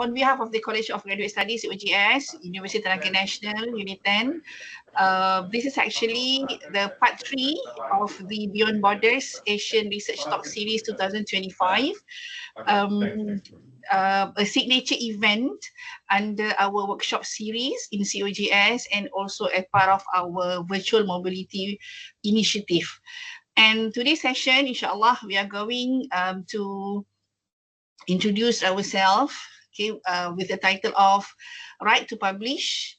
on behalf of the College of Graduate Studies, UGS, University Tenaga Nasional, Unit 10, this is actually the part 3 of the Beyond Borders Asian Research Talk Series 2025. A signature event under our workshop series in COGS and also a part of our virtual mobility initiative. And today's session, inshallah, we are going to introduce ourselves, okay, with the title of Right to Publish,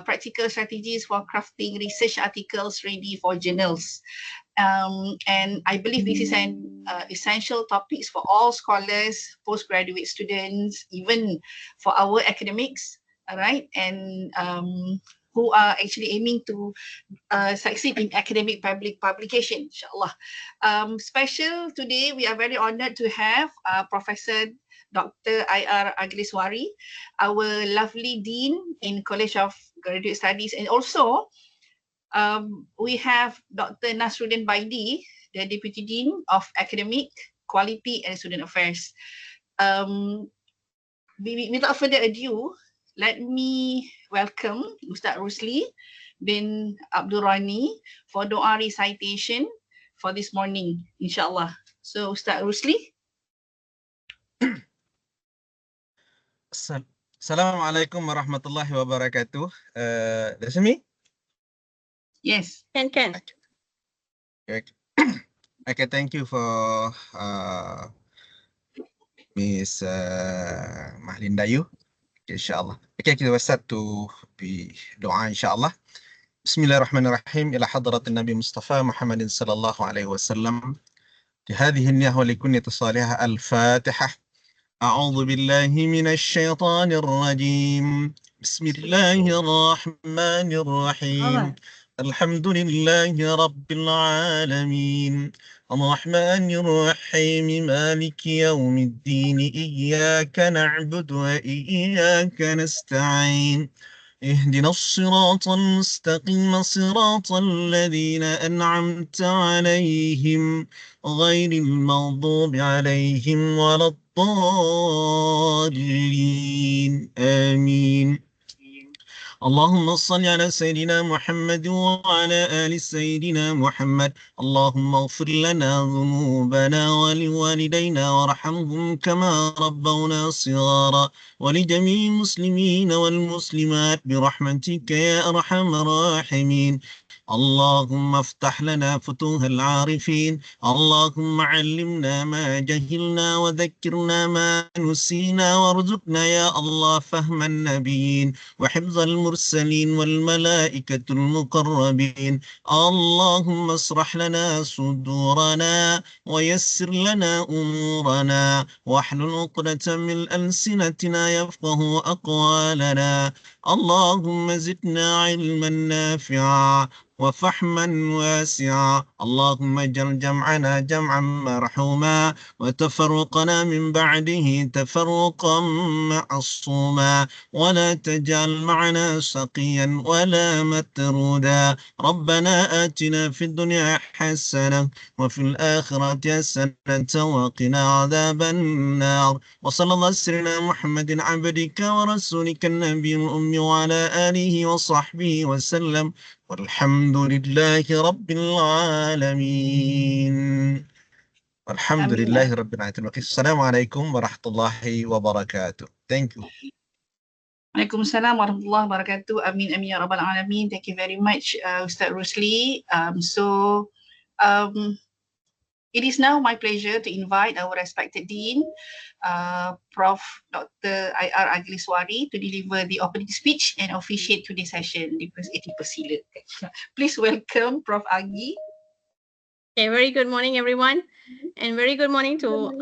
Practical Strategies for Crafting Research Articles Ready for Journals. And I believe this is an essential topics for all scholars, postgraduate students, even for our academics, all right, and who are actually aiming to succeed in academic publication, inshallah. Special today, we are very honored to have Professor Dr. I.R. Agliswari, our lovely Dean in College of Graduate Studies, and also we have Dr. Nasruddin Baidi, the Deputy Dean of Academic, Quality and Student Affairs. Without further ado, let me welcome Ustaz Rusli bin Abdul Rani for doa recitation for this morning, inshallah. So Ustaz Rusli. Assalamualaikum warahmatullahi wabarakatuh. That's me? Yes. Can. Okay, thank you for Miss Mahlin Dayu. Okay, insyaAllah. Okay, kita start to be doa insyaAllah. Bismillahirrahmanirrahim. Ila hadratin Nabi Mustafa Muhammadin sallallahu alaihi wasallam. لهذه النية ولكنية صالحة الفاتحة. أعوذ بالله من الشيطان الرجيم. بسم الله الرحمن الرحيم. الحمد لله رب العالمين الرحمن الرحيم مالك يوم الدين إياك نعبد وإياك نستعين اهدنا الصراط المستقيم صراط الذين أنعمت عليهم غير المغضوب عليهم ولا الضالين آمين. اللهم صل على سيدنا محمد وعلى آل سيدنا محمد. اللهم اغفر لنا ذنوبنا ولوالدينا وارحمهم كما ربونا صغارا ولجميع المسلمين والمسلمات برحمتك يا أرحم الراحمين. اللهم افتح لنا فتوح العارفين. اللهم علمنا ما جهلنا وذكرنا ما نسينا وارزقنا يا الله فهم النبيين وحفظ المرسلين والملائكة المقربين. اللهم اشرح لنا صدورنا ويسر لنا أمورنا واحلل عقدة من ألسنتنا يفقه أقوالنا. اللهم زدنا علما نافعا وفحما واسعا. اللهم اجعل جمعنا جمعا مرحوما وتفرقنا من بعده تفرقا معصوما ولا تجعل معنا شقيا ولا مترودا. ربنا آتنا في الدنيا حسنة وفي الآخرة حسنة وقنا عذاب النار. وصلى الله على سيدنا محمد عبدك ورسولك النبي الأمي وعلى آله وصحبه وسلم والحمد لله رب العالمين. والحمد لله رب العالمين. السلام عليكم ورحمة الله وبركاته. Thank you. Waalaikumsalam warahmatullahi wabarakatuh. Amin amin ya rabbal alamin. Thank you very much, Ustaz Rusli. It is now my pleasure to invite our respected Dean, Prof. Dr. I.R. Agliswari, to deliver the opening speech and officiate today's session. Please welcome Prof. Agi. Okay, very good morning, everyone, and very good morning to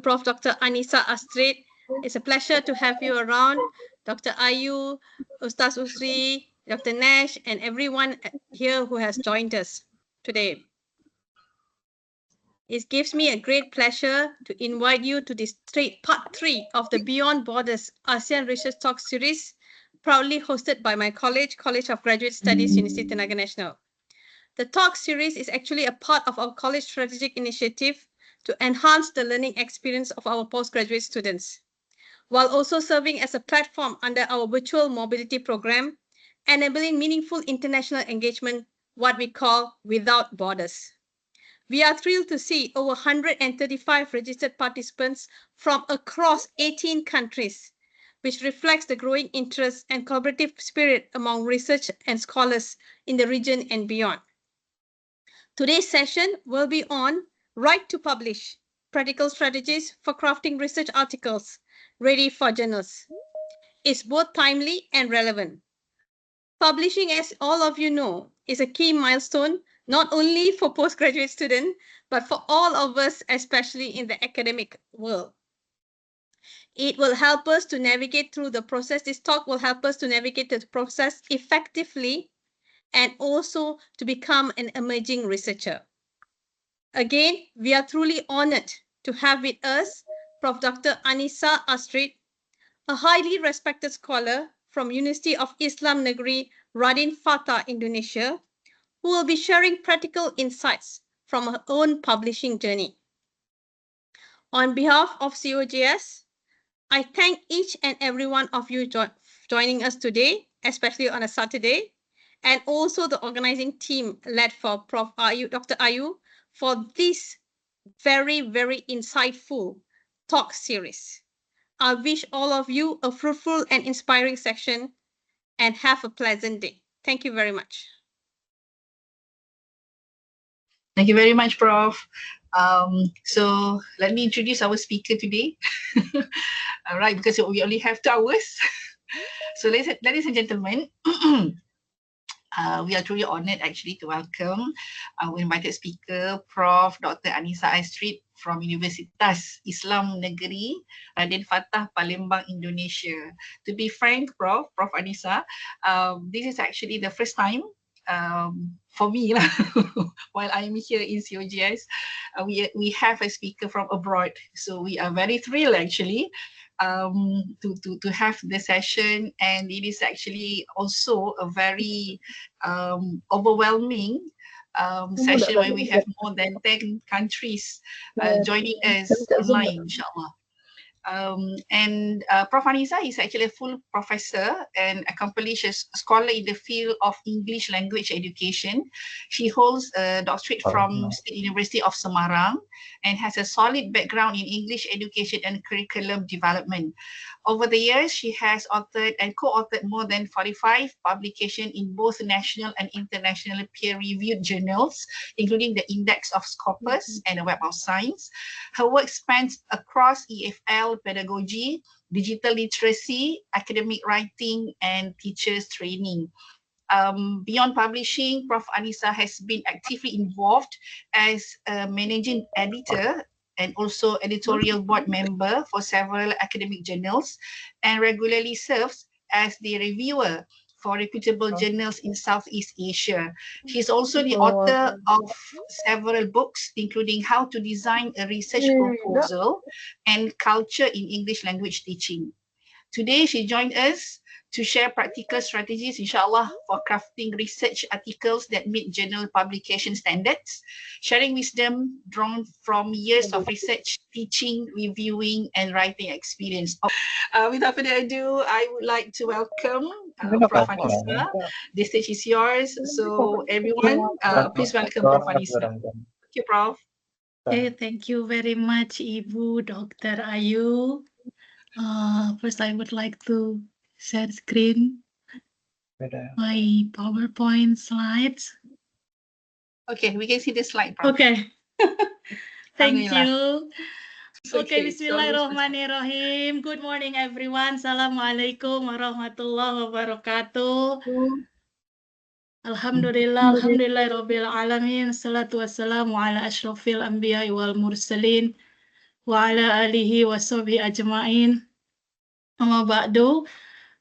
Prof. Dr. Anissa Astrid. It's a pleasure to have you around, Dr. Ayu, Ustaz Usri, Dr. Nash, and everyone here who has joined us today. It gives me a great pleasure to invite you to this part 3 of the Beyond Borders ASEAN Research Talk series, proudly hosted by my college, College of Graduate Studies, University Tenaga Nasional. The talk series is actually a part of our college strategic initiative to enhance the learning experience of our postgraduate students. while also serving as a platform under our virtual mobility program, enabling meaningful international engagement, what we call Without Borders. We are thrilled to see over 135 registered participants from across 18 countries, which reflects the growing interest and collaborative spirit among research and scholars in the region and beyond. Today's session will be on Right to Publish, Practical Strategies for Crafting Research Articles Ready for Journals. It's both timely and relevant. Publishing, as all of you know, is a key milestone, not only for postgraduate students, but for all of us, especially in the academic world. It will help us to navigate through the process. This talk will help us to navigate the process effectively and also to become an emerging researcher. Again, we are truly honored to have with us Prof. Dr. Anissa Astrid, a highly respected scholar from University of Islam Negeri Radin Fatah, Indonesia, who will be sharing practical insights from her own publishing journey. On behalf of COGS, I thank each and every one of you joining us today, especially on a Saturday, and also the organizing team led for Prof. Ayu, Dr. Ayu, for this very, very insightful talk series. I wish all of you a fruitful and inspiring session and have a pleasant day. Thank you very much. Thank you very much, Prof. So let me introduce our speaker today. All right, because we only have 2 hours. So ladies and gentlemen, we are truly honored actually to welcome our invited speaker, Prof. Dr. Anissa Astrid from Universitas Islam Negeri Radin Fatah, Palembang, Indonesia. To be frank, Prof. Anissa, this is actually the first time for me while I am here in COGS, we have a speaker from abroad. So we are very thrilled actually to have the session, and it is actually also a very overwhelming session where we have more than 10 countries joining us online, inshallah. Prof. Anissa is actually a full professor and accomplished scholar in the field of English language education. She holds a doctorate from State University of Semarang and has a solid background in English education and curriculum development. Over the years, she has authored and co-authored more than 45 publications in both national and international peer-reviewed journals, including the Index of Scopus and the Web of Science. Her work spans across EFL, pedagogy, digital literacy, academic writing, and teachers training. Beyond publishing, Prof. Anissa has been actively involved as a managing editor and also editorial board member for several academic journals, and regularly serves as the reviewer for reputable journals in Southeast Asia. She's also the author of several books, including How to Design a Research Proposal and Culture in English Language Teaching. Today, she joined us to share practical strategies, inshallah, for crafting research articles that meet journal publication standards, sharing wisdom drawn from years of research, teaching, reviewing, and writing experience. Without further ado, I would like to welcome Prof. Anissa. The stage is yours. So everyone, please welcome Prof. Anissa. Thank you, Prof. Okay, thank you very much, Ibu Dr. Ayu. First, I would like to share screen my PowerPoint slides. Okay, we can see the slide, Prof. Okay. Thank you. Okay, Bismillahirrahmanirrahim. Good morning, everyone. Assalamualaikum warahmatullahi wabarakatuh. Alhamdulillah, Rabbil Alamin. Salatu wassalamu ala ashrafil anbiya wal mursalin wa ala alihi wa sahbihi ajma'in. Amma ba'du.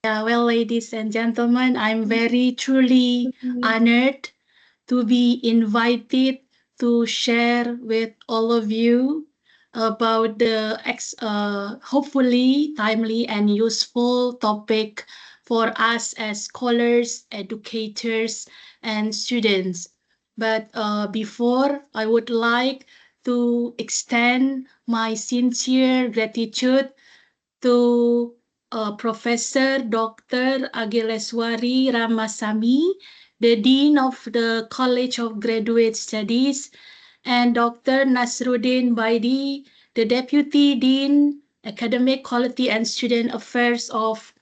Well, ladies and gentlemen, I'm very truly honored to be invited to share with all of you about the hopefully timely and useful topic for us as scholars, educators, and students. But before, I would like to extend my sincere gratitude to Professor Dr. Agileswari Ramasamy, the Dean of the College of Graduate Studies, and Dr. Nasruddin Baidi, the Deputy Dean, Academic Quality and Student Affairs of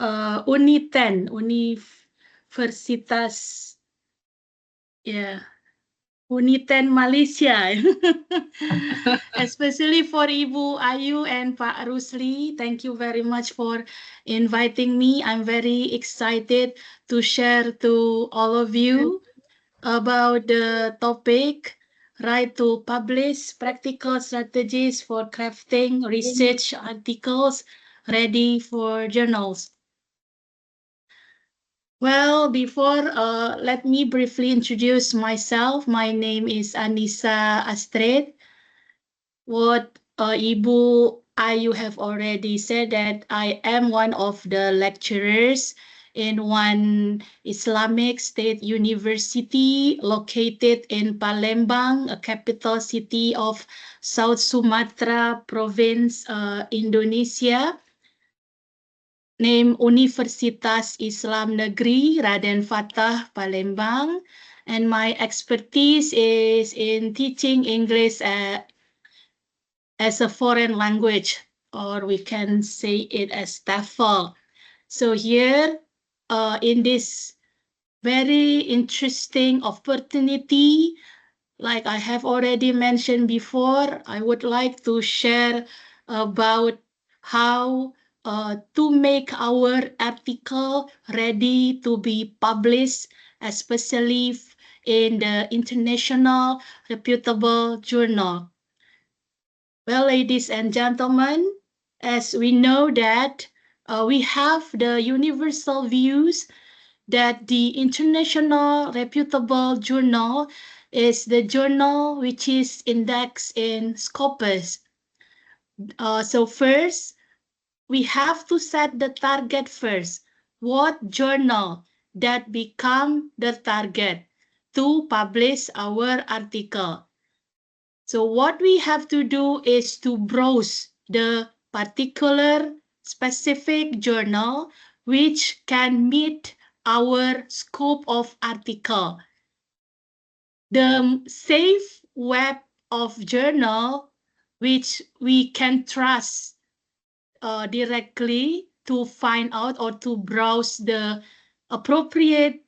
Uniten, Universitas, Uniten Malaysia. Especially for Ibu Ayu and Pak Rusli, thank you very much for inviting me. I'm very excited to share to all of you about the topic, right to publish practical strategies for crafting research articles ready for journals. Well, before, let me briefly introduce myself. My name is Anissa Astrid. What Ibu Ayu have already said, that I am one of the lecturers in one Islamic State University located in Palembang, a capital city of South Sumatra province, Indonesia, named Universitas Islam Negeri Raden Fatah Palembang. And my expertise is in teaching English as a foreign language, or we can say it as TEFL. So here, in this very interesting opportunity, like I have already mentioned before, I would like to share about how to make our article ready to be published, especially in the international reputable journal. Well, ladies and gentlemen, as we know that we have the universal views that the international reputable journal is the journal which is indexed in Scopus. So first, we have to set the target first. What journal that become the target to publish our article? So what we have to do is to browse the particular specific journal which can meet our scope of article. The safe web of journal which we can trust directly to find out or to browse the appropriate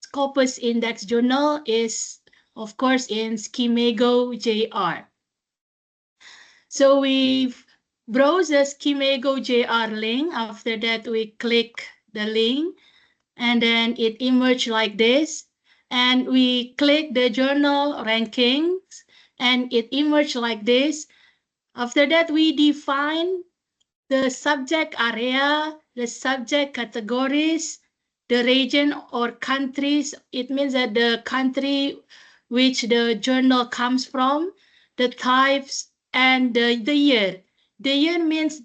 Scopus Index journal is, of course, in Schimego JR. So we browse the Schimego JR link. After that, we click the link, and then it emerges like this. And we click the journal rankings, and it emerges like this. After that, we define the subject area, the subject categories, the region or countries. It means that the country which the journal comes from, the types, and the year. The year means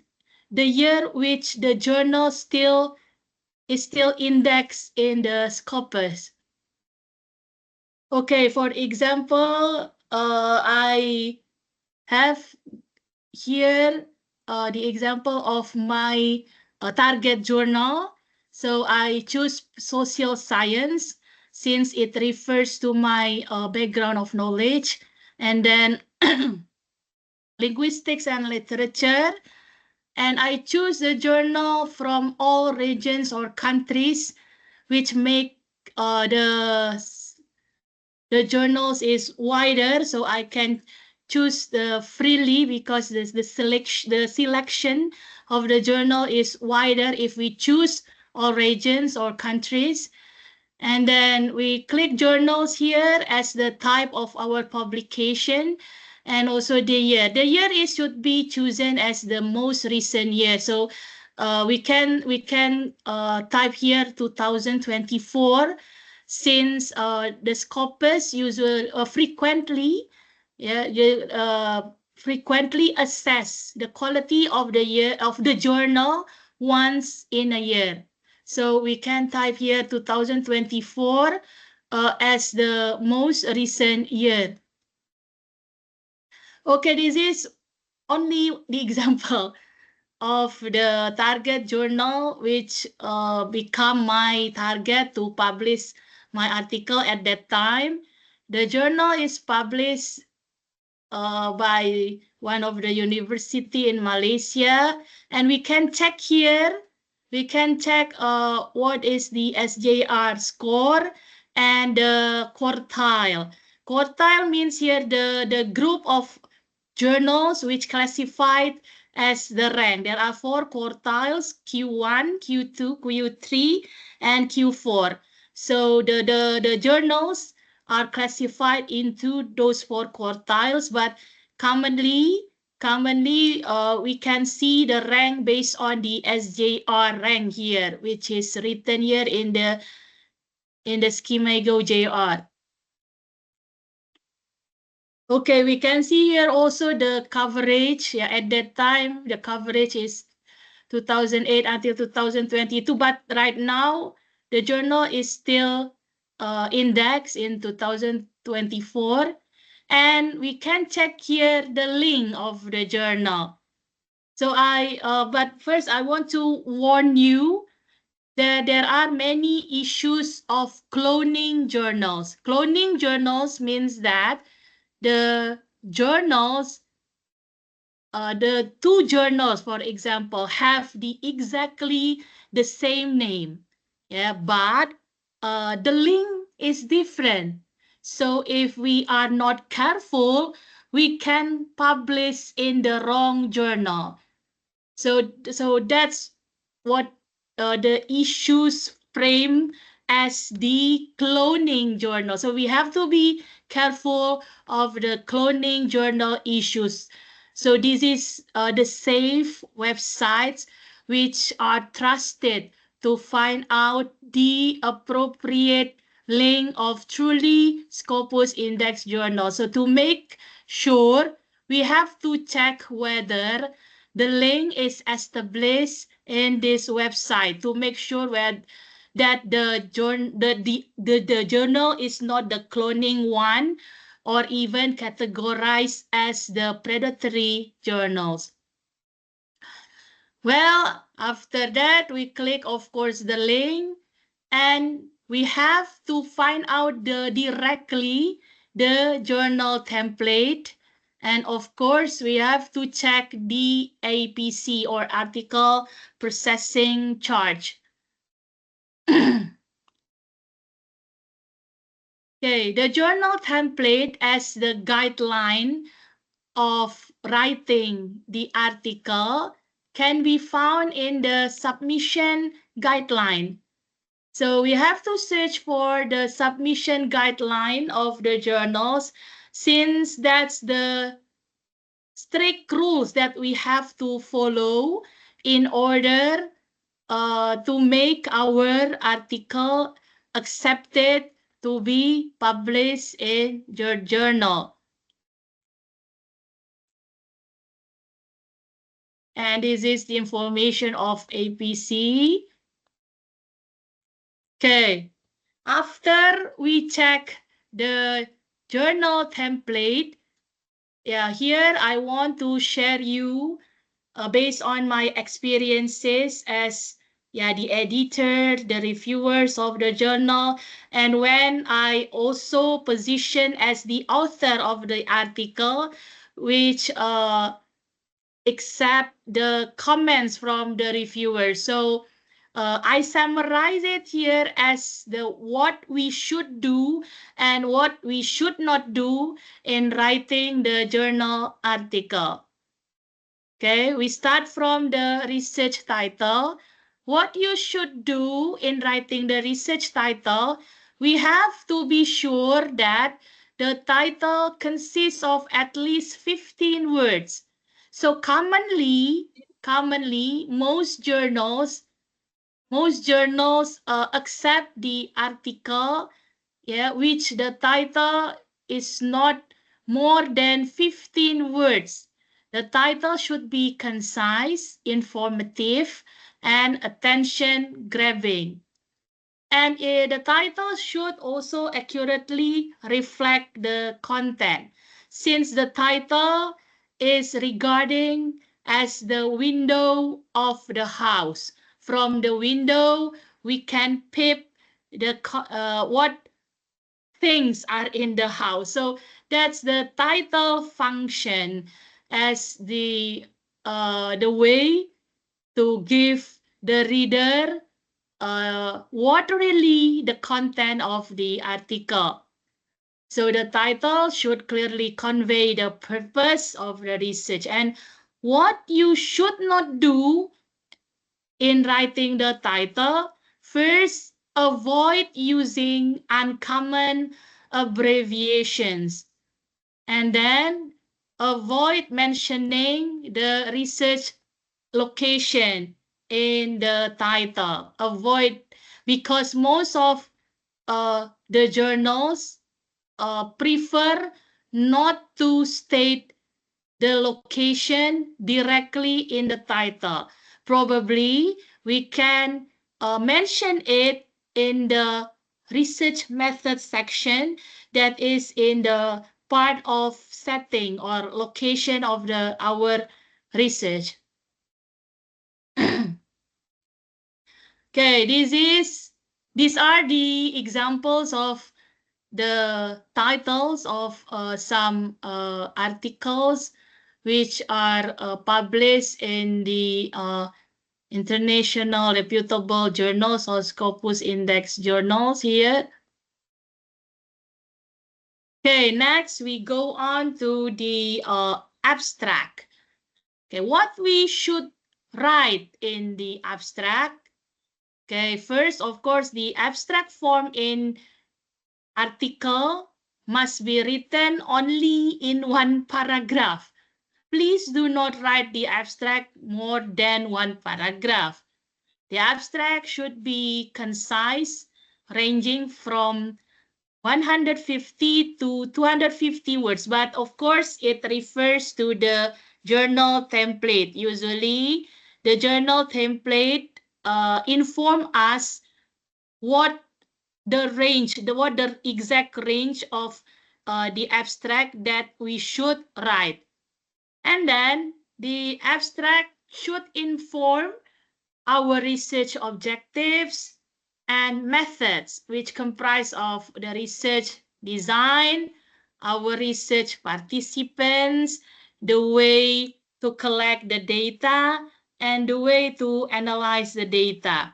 the year which the journal is still indexed in the Scopus. Okay, for example, I have here the example of my target journal. So I choose social science since it refers to my background of knowledge, and then linguistics and literature. And I choose the journal from all regions or countries, which make the journals is wider, so I can choose the freely because the selection of the journal is wider if we choose all regions or countries. And then we click journals here as the type of our publication, and also the year. The year should be chosen as the most recent year. So we can type here 2024, since the Scopus frequently frequently assess the quality of the year of the journal once in a year. So we can type here 2024 as the most recent year. Okay, this is only the example. of the target journal, which become my target to publish my article at that time. The journal is published by one of the university in Malaysia, and we can check here. We can check what is the SJR score and the quartile. Quartile means here the group of journals which classified as the rank. There are 4 quartiles: Q1, Q2, Q3, and Q4. So the journals are classified into those 4 quartiles, but commonly we can see the rank based on the SJR rank here, which is written here in the Schemago JR. Okay, we can see here also the coverage. Yeah, at that time, the coverage is 2008 until 2022, but right now, the journal is still indexed in 2024. And we can check here the link of the journal. So but first I want to warn you that there are many issues of cloning journals. Cloning journals means that the journals, the 2 journals, for example, have exactly the same name, yeah, but the link is different. So if we are not careful, we can publish in the wrong journal. So that's what the issues frame as the cloning journal. So we have to be careful of the cloning journal issues. So this is the safe websites which are trusted to find out the appropriate link of truly Scopus Index journal. So to make sure, we have to check whether the link is established in this website to make sure that the journal is not the cloning one or even categorized as the predatory journals. Well, after that, we click, of course, the link, and we have to find out directly the journal template. And of course, we have to check the APC or article processing charge. Okay, the journal template as the guideline of writing the article can be found in the submission guideline. So we have to search for the submission guideline of the journals, since that's the strict rules that we have to follow in order to make our article accepted to be published in your journal. And this is the information of APC. Okay, after we check the journal template, yeah, here I want to share you based on my experiences as the editor, the reviewers of the journal, and when I also position as the author of the article, which accept the comments from the reviewer. So I summarize it here as what we should do and what we should not do in writing the journal article. Okay, we start from the research title. What you should do in writing the research title, we have to be sure that the title consists of at least 15 words. So commonly, most journals accept the article, which the title is not more than 15 words. The title should be concise, informative, and attention-grabbing. And the title should also accurately reflect the content, since the title is regarding as the window of the house. From the window, we can peep what things are in the house. So that's the title function as the way to give the reader what really the content of the article. So the title should clearly convey the purpose of the research and what you should not do in writing the title. First, avoid using uncommon abbreviations, and then avoid mentioning the research location in the title. Avoid, because most of the journals prefer not to state the location directly in the title. Probably we can mention it in the research method section that is in the part of setting or location of our research. Okay, these are the examples of the titles of some articles which are published in the international reputable journals or Scopus Index journals here. Okay, next we go on to the abstract. Okay, what we should write in the abstract. Okay, first, of course, the abstract form in article must be written only in one paragraph. Please do not write the abstract more than one paragraph. The abstract should be concise, ranging from 150 to 250 words, but of course it refers to the journal template. Usually the journal template inform us what the exact range of the abstract that we should write. And then the abstract should inform our research objectives and methods, which comprise of the research design, our research participants, the way to collect the data, and the way to analyze the data.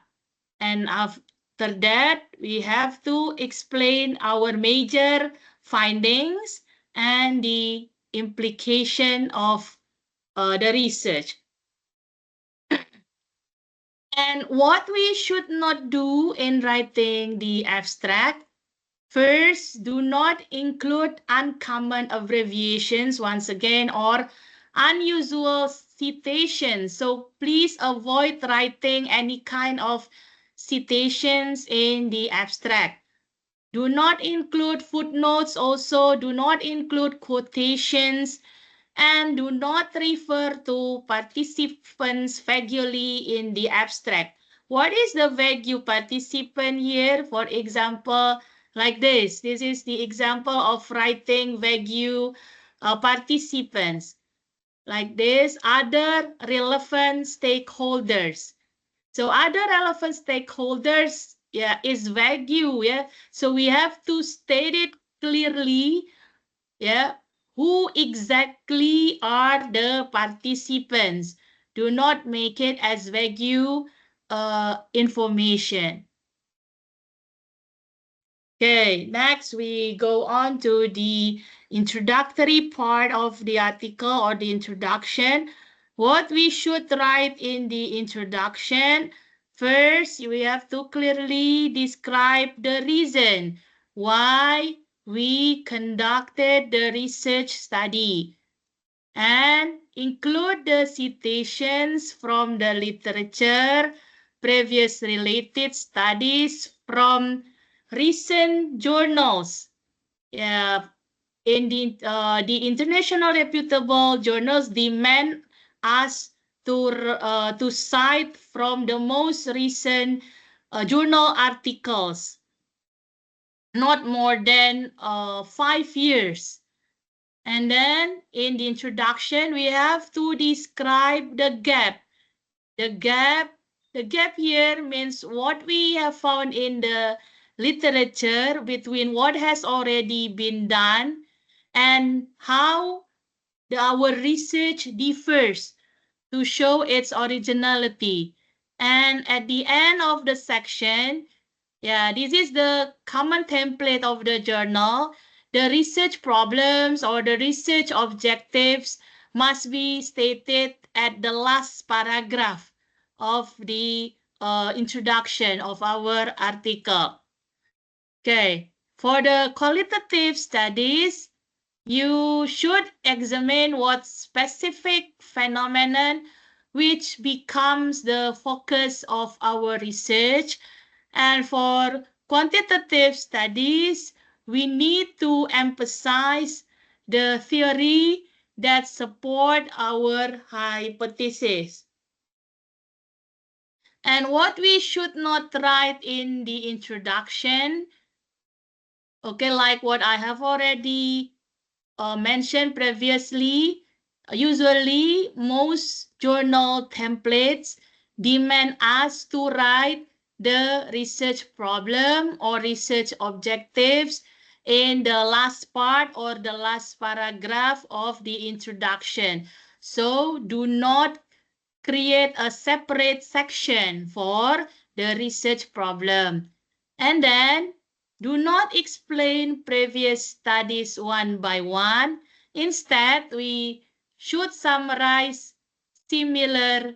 And after that, we have to explain our major findings and the implication of the research. And what we should not do in writing the abstract. First, do not include uncommon abbreviations once again or unusual citations. So please avoid writing any kind of citations in the abstract. Do not include footnotes also. Do not include quotations. And do not refer to participants vaguely in the abstract. What is the vague participant here? For example, like this. This is the example of writing vague participants. Like this, other relevant stakeholders. So other relevant stakeholders, yeah, is vague, yeah. So we have to state it clearly, yeah. Who exactly are the participants? Do not make it as vague information. Okay, next we go on to the introductory part of the article or the introduction. What we should write in the introduction. First, we have to clearly describe the reason why we conducted the research study and include the citations from the literature, previous related studies from recent journals. In the international reputable journals demand us to cite from the most recent journal articles, not more than 5 years. And then in the introduction, we have to describe the gap. The gap here means what we have found in the literature between what has already been done and how our research differs to show its originality. And at the end of the section, yeah, this is the common template of the journal. The research problems or the research objectives must be stated at the last paragraph of the introduction of our article. Okay, for the qualitative studies, you should examine what specific phenomenon which becomes the focus of our research. And for quantitative studies, we need to emphasize the theory that support our hypothesis. And what we should not write in the introduction, okay, like what I have already mentioned previously, usually most journal templates demand us to write the research problem or research objectives in the last part or the last paragraph of the introduction. So do not create a separate section for the research problem. And then do not explain previous studies one by one. Instead, we should summarize similar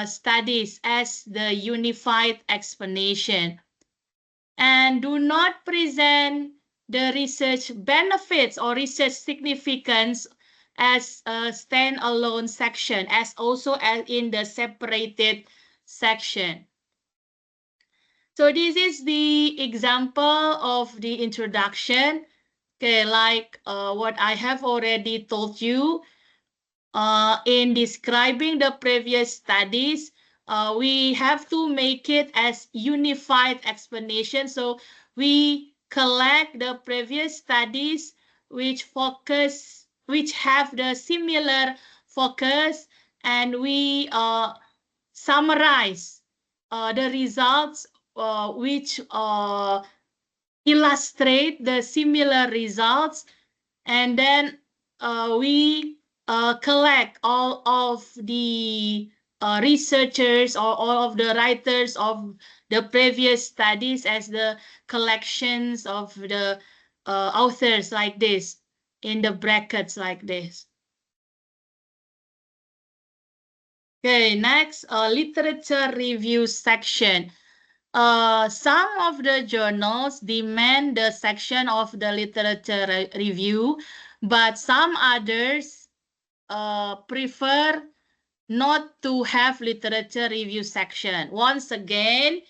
studies as the unified explanation. And do not present the research benefits or research significance as a standalone section, as also as in the separated section. So this is the example of the introduction. Okay, like what I have already told you, in describing the previous studies, we have to make it as unified explanation. So we collect the previous studies which have the similar focus, and we summarize the results which illustrate the similar results, and then we collect all of the researchers or all of the writers of the previous studies as the collections of the authors, like this, in the brackets like this. Okay, next, literature review section. Some of the journals demand the section of the literature review, but some others prefer not to have literature review section. Once again,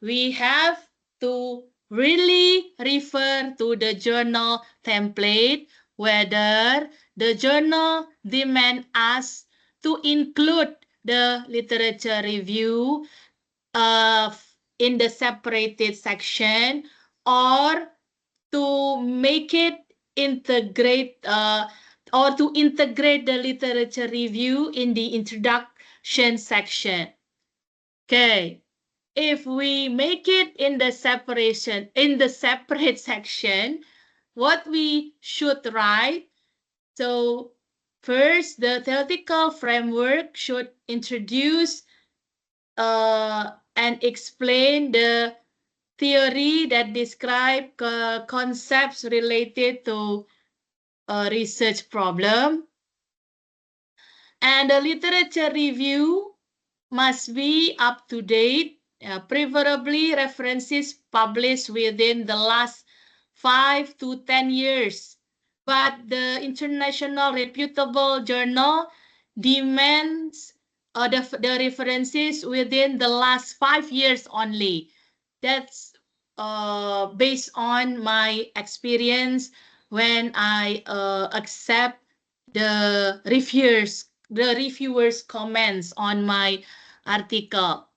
we have to really refer to the journal template, whether the journal demand us to include the literature review in the separated section, or to make it integrate or to integrate the literature review in the introduction section. Okay, if we make it in the separate section, what we should write? So first, the theoretical framework should introduce and explain the theory that describe concepts related to a research problem. And the literature review must be up to date, preferably references published within the last 5 to 10 years. But the international reputable journal demands the references within the last 5 years only. That's based on my experience when I accept the reviewers' comments on my article.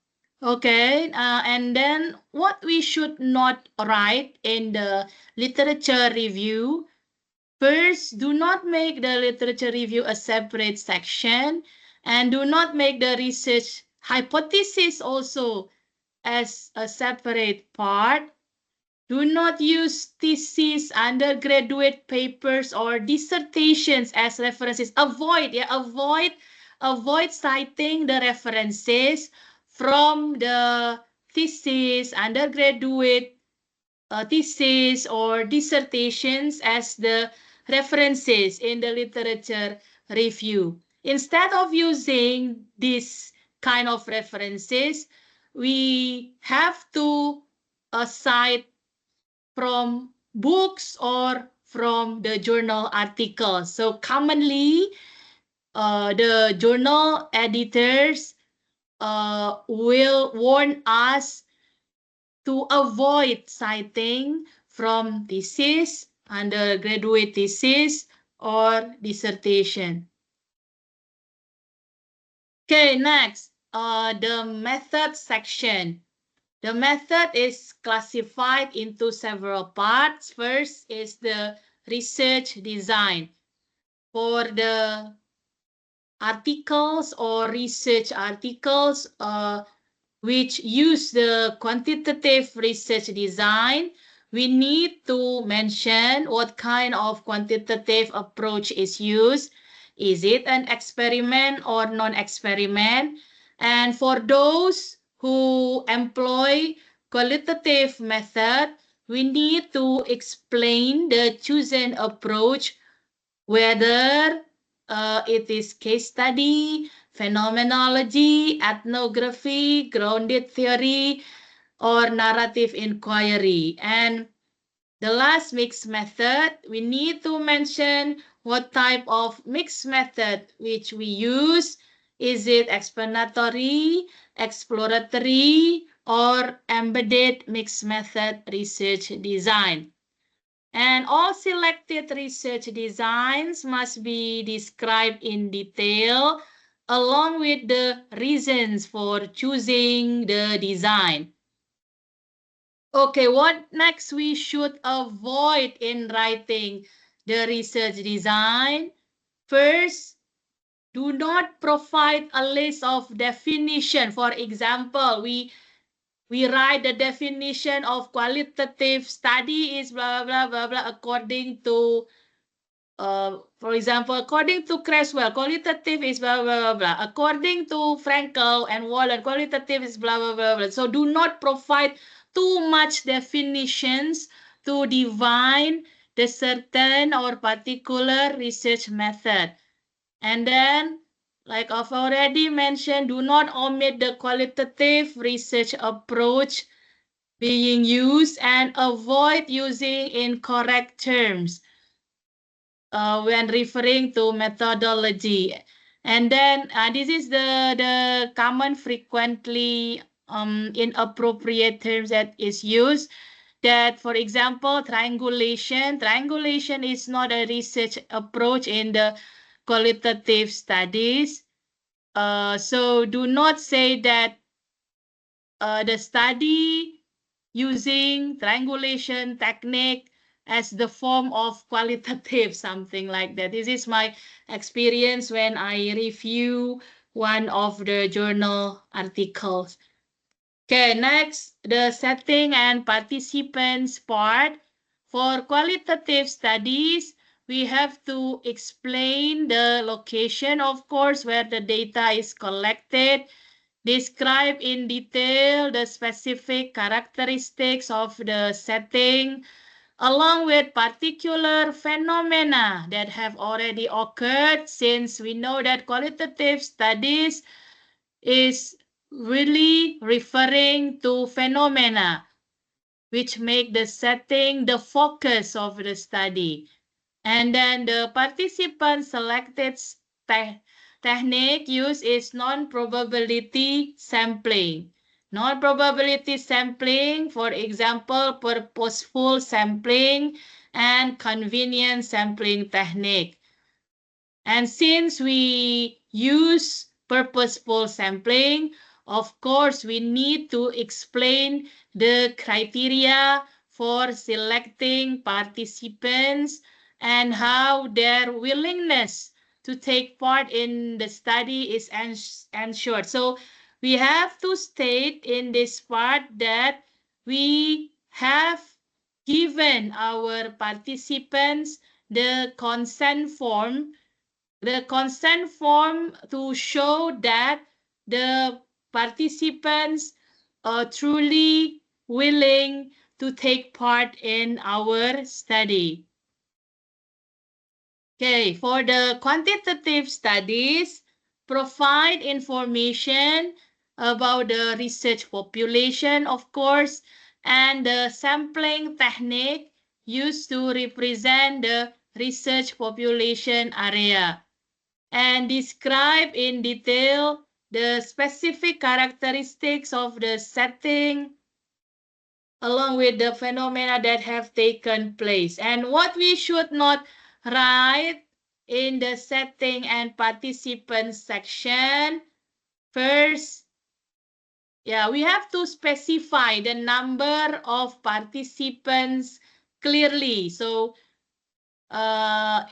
Okay, and then what we should not write in the literature review. First, do not make the literature review a separate section, and do not make the research hypothesis also as a separate part. Do not use theses, undergraduate papers, or dissertations as references. Avoid citing the references from the thesis, undergraduate thesis, or dissertations as the references in the literature review. Instead of using this kind of references, we have to cite from books or from the journal articles. So commonly, the journal editors will warn us to avoid citing from thesis, undergraduate thesis, or dissertation. Okay, next, the method section. The method is classified into several parts. First is the research design. For the articles or research articles which use the quantitative research design, we need to mention what kind of quantitative approach is used. Is it an experiment or non-experiment? And for those who employ qualitative method, we need to explain the chosen approach, whether it is case study, phenomenology, ethnography, grounded theory, or narrative inquiry. And the last mixed method, we need to mention what type of mixed method which we use. Is it explanatory, exploratory, or embedded mixed method research design? And all selected research designs must be described in detail along with the reasons for choosing the design. Okay, what next we should avoid in writing the research design? First, do not provide a list of definition. For example, we write the definition of qualitative study is blah, blah, blah, blah, according to, for example, according to Creswell, qualitative is blah, blah, blah, blah. According to Frankel and Wallen, qualitative is blah, blah, blah, blah. So do not provide too much definitions to define the certain or particular research method. And then, like I've already mentioned, do not omit the qualitative research approach being used and avoid using incorrect terms when referring to methodology. And then this is the common frequently inappropriate terms that is used. That, for example, triangulation. Triangulation is not a research approach in the qualitative studies. So do not say that the study using triangulation technique as the form of qualitative, something like that. This is my experience when I review one of the journal articles. Okay, next, the setting and participants part. For qualitative studies, we have to explain the location, of course, where the data is collected, describe in detail the specific characteristics of the setting, along with particular phenomena that have already occurred, since we know that qualitative studies is really referring to phenomena which make the setting the focus of the study. And then the participant selected technique used is non-probability sampling. Non-probability sampling, for example, purposeful sampling and convenient sampling technique. And since we use purposeful sampling, of course, we need to explain the criteria for selecting participants and how their willingness to take part in the study is ensured. So we have to state in this part that we have given our participants the consent form to show that the participants are truly willing to take part in our study. Okay, for the quantitative studies, provide information about the research population, of course, and the sampling technique used to represent the research population area, and describe in detail the specific characteristics of the setting along with the phenomena that have taken place. And what we should not write in the setting and participants section, first, we have to specify the number of participants clearly. So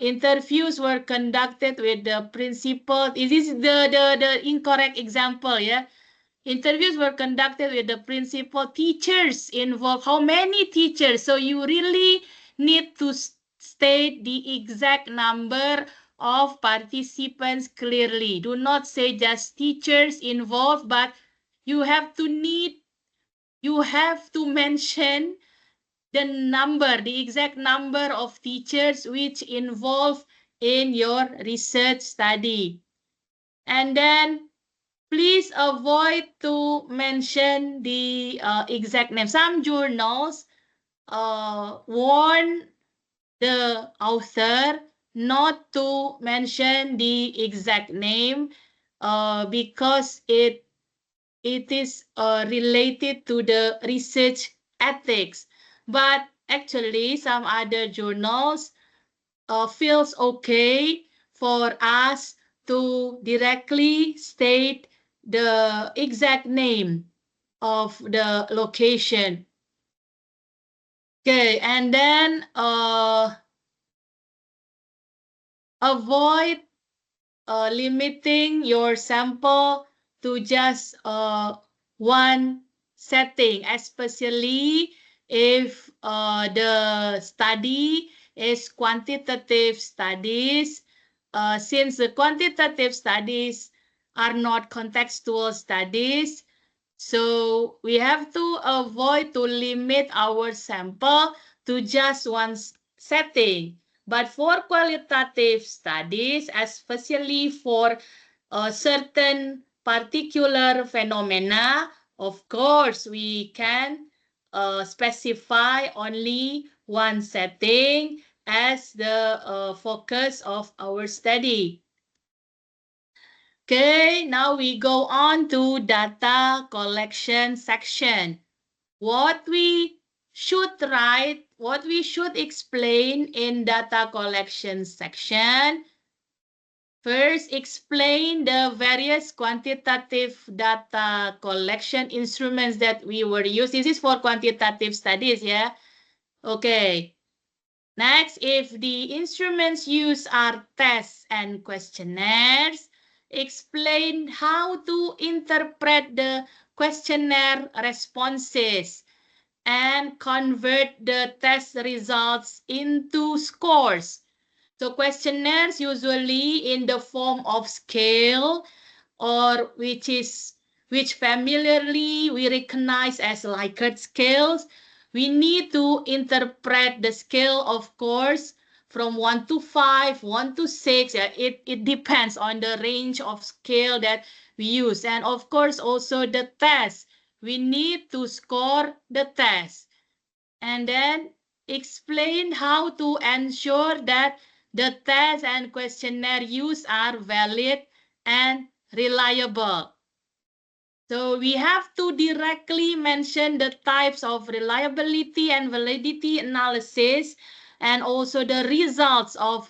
interviews were conducted with the principal. This is the incorrect example, yeah. Interviews were conducted with the principal, teachers involved. How many teachers? So you really need to state the exact number of participants clearly. Do not say just teachers involved, but you have to mention the exact number of teachers which involved in your research study. And then please avoid to mention the exact name. Some journals warn the author not to mention the exact name because it is related to the research ethics. But actually, some other journals feels okay for us to directly state the exact name of the location. Okay, and then avoid limiting your sample to just one setting, especially if the study is quantitative studies, since the quantitative studies are not contextual studies. So we have to avoid to limit our sample to just one setting. But for qualitative studies, especially for certain particular phenomena, of course, we can specify only one setting as the focus of our study. Okay, now we go on to data collection section. What we should write, what we should explain in data collection section. First, explain the various quantitative data collection instruments that we were used. This is for quantitative studies, yeah? Okay. Next, if the instruments used are tests and questionnaires, explain how to interpret the questionnaire responses and convert the test results into scores. So questionnaires usually in the form of scale, or which familiarly we recognize as Likert scales. We need to interpret the scale, of course, from 1 to 5, 1 to 6. It depends on the range of scale that we use. And of course, also the test. We need to score the test. And then explain how to ensure that the test and questionnaire used are valid and reliable. So we have to directly mention the types of reliability and validity analysis and also the results of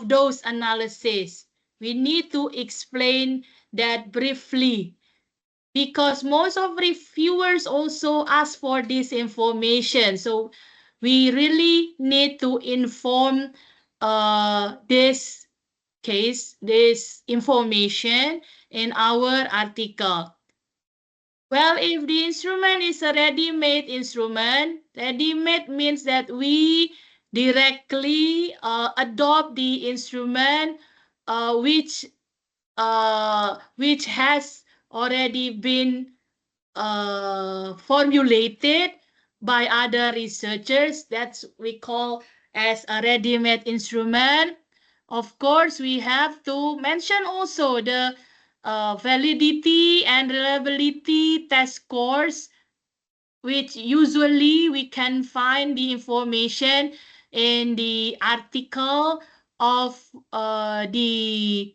those analyses. We need to explain that briefly because most of reviewers also ask for this information. So we really need to inform this case, this information in our article. Well, if the instrument is a ready-made instrument, ready-made means that we directly adopt the instrument which has already been formulated by other researchers. That's we call as a ready-made instrument. Of course, we have to mention also the validity and reliability test scores, which usually we can find the information in the article of the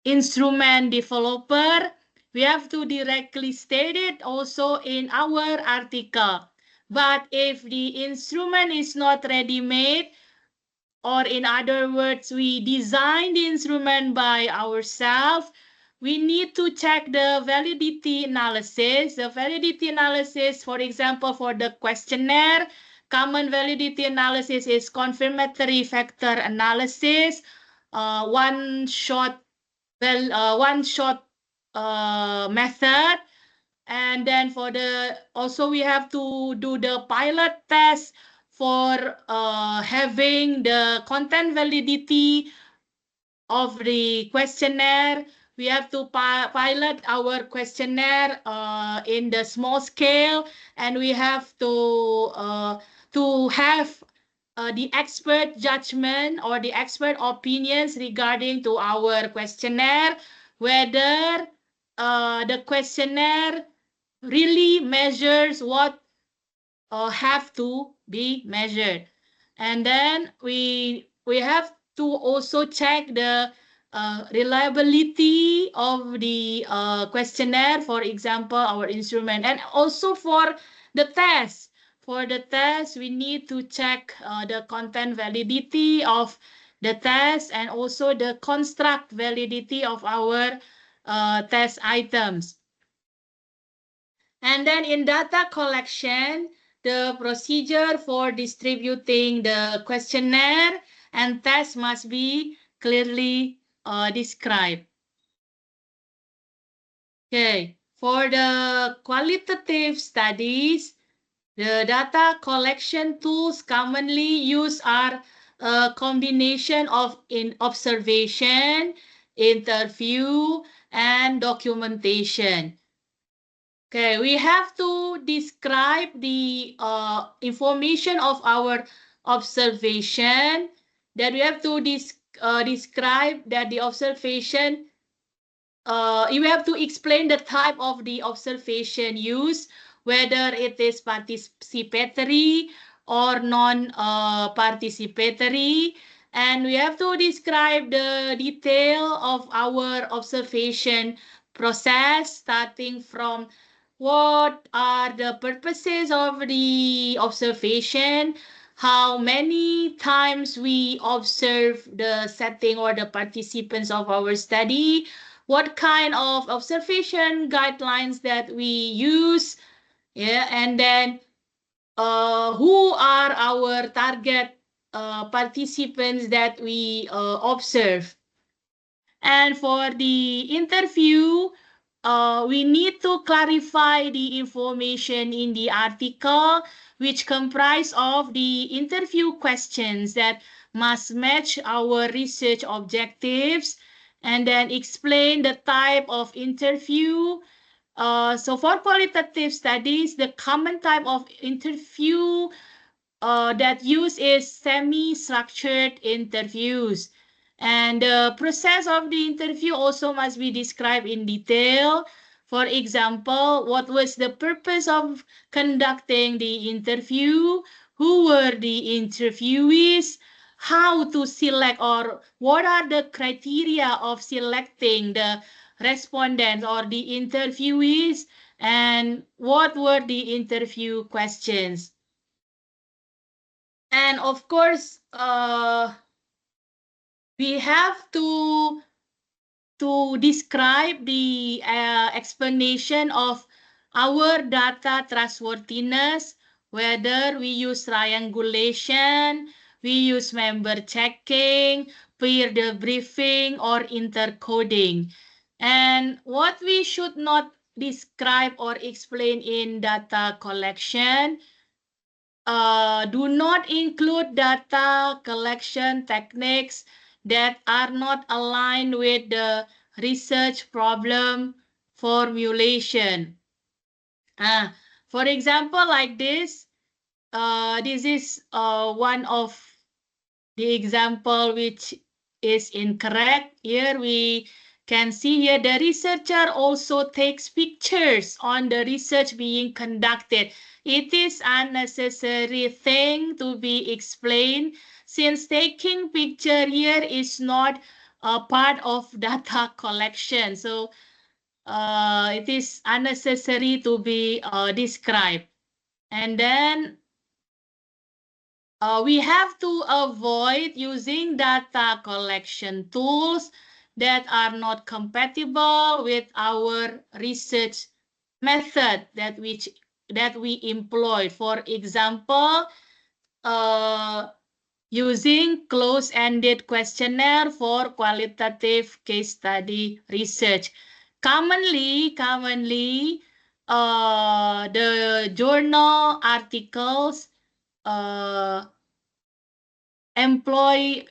instrument developer. We have to directly state it also in our article. But if the instrument is not ready-made, or in other words, we design the instrument by ourselves, we need to check the validity analysis. The validity analysis, for example, for the questionnaire, common validity analysis is confirmatory factor analysis, one-shot method. And then for the, also we have to do the pilot test for having the content validity of the questionnaire. We have to pilot our questionnaire in the small scale, and we have to have the expert judgment or the expert opinions regarding to our questionnaire, whether the questionnaire really measures what have to be measured. And then we have to also check the reliability of the questionnaire, for example, our instrument. And also for the test. For the test, we need to check the content validity of the test and also the construct validity of our test items. And then in data collection, the procedure for distributing the questionnaire and test must be clearly described. Okay, for the qualitative studies, the data collection tools commonly used are a combination of observation, interview, and documentation. Okay, we have to describe the information of our observation. That we have to describe that the observation, you have to explain the type of the observation used, whether it is participatory or non-participatory. And we have to describe the detail of our observation process, starting from what are the purposes of the observation, how many times we observe the setting or the participants of our study, what kind of observation guidelines that we use, and then who are our target participants that we observe. And for the interview, we need to clarify the information in the article, which comprise of the interview questions that must match our research objectives, and then explain the type of interview. So for qualitative studies, the common type of interview that use is semi-structured interviews. And the process of the interview also must be described in detail. For example, what was the purpose of conducting the interview? Who were the interviewees? How to select, or what are the criteria of selecting the respondents or the interviewees? And what were the interview questions? And of course, we have to describe the explanation of our data trustworthiness. whether we use triangulation, we use member checking, peer debriefing, or intercoding. And what we should not describe or explain in data collection, do not include data collection techniques that are not aligned with the research problem formulation. For example, like this is one of the example which is incorrect. Here we can see here the researcher also takes pictures on the research being conducted. It is unnecessary thing to be explained since taking picture here is not a part of data collection. So it is unnecessary to be described. And then we have to avoid using data collection tools that are not compatible with our research method that we employ. For example, using close-ended questionnaire for qualitative case study research. Commonly, the journal articles employ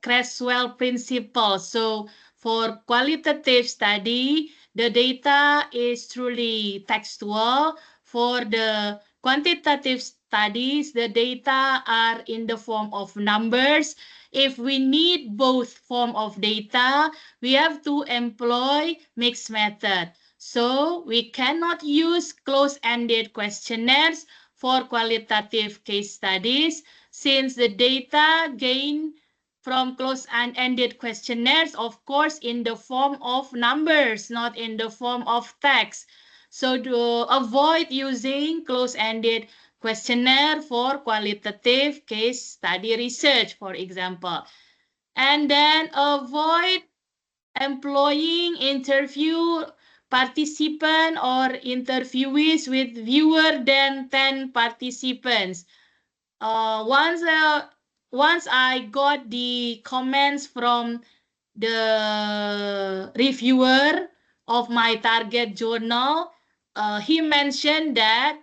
Creswell principle. So for qualitative study, the data is truly textual. For the quantitative studies, the data are in the form of numbers. If we need both form of data, we have to employ mixed method. So we cannot use close-ended questionnaires for qualitative case studies since the data gained from close-ended questionnaires, of course, in the form of numbers, not in the form of text. So to avoid using close-ended questionnaire for qualitative case study research, for example. And then avoid employing interview participant or interviewees with fewer than 10 participants. Once I got the comments from the reviewer of my target journal, he mentioned that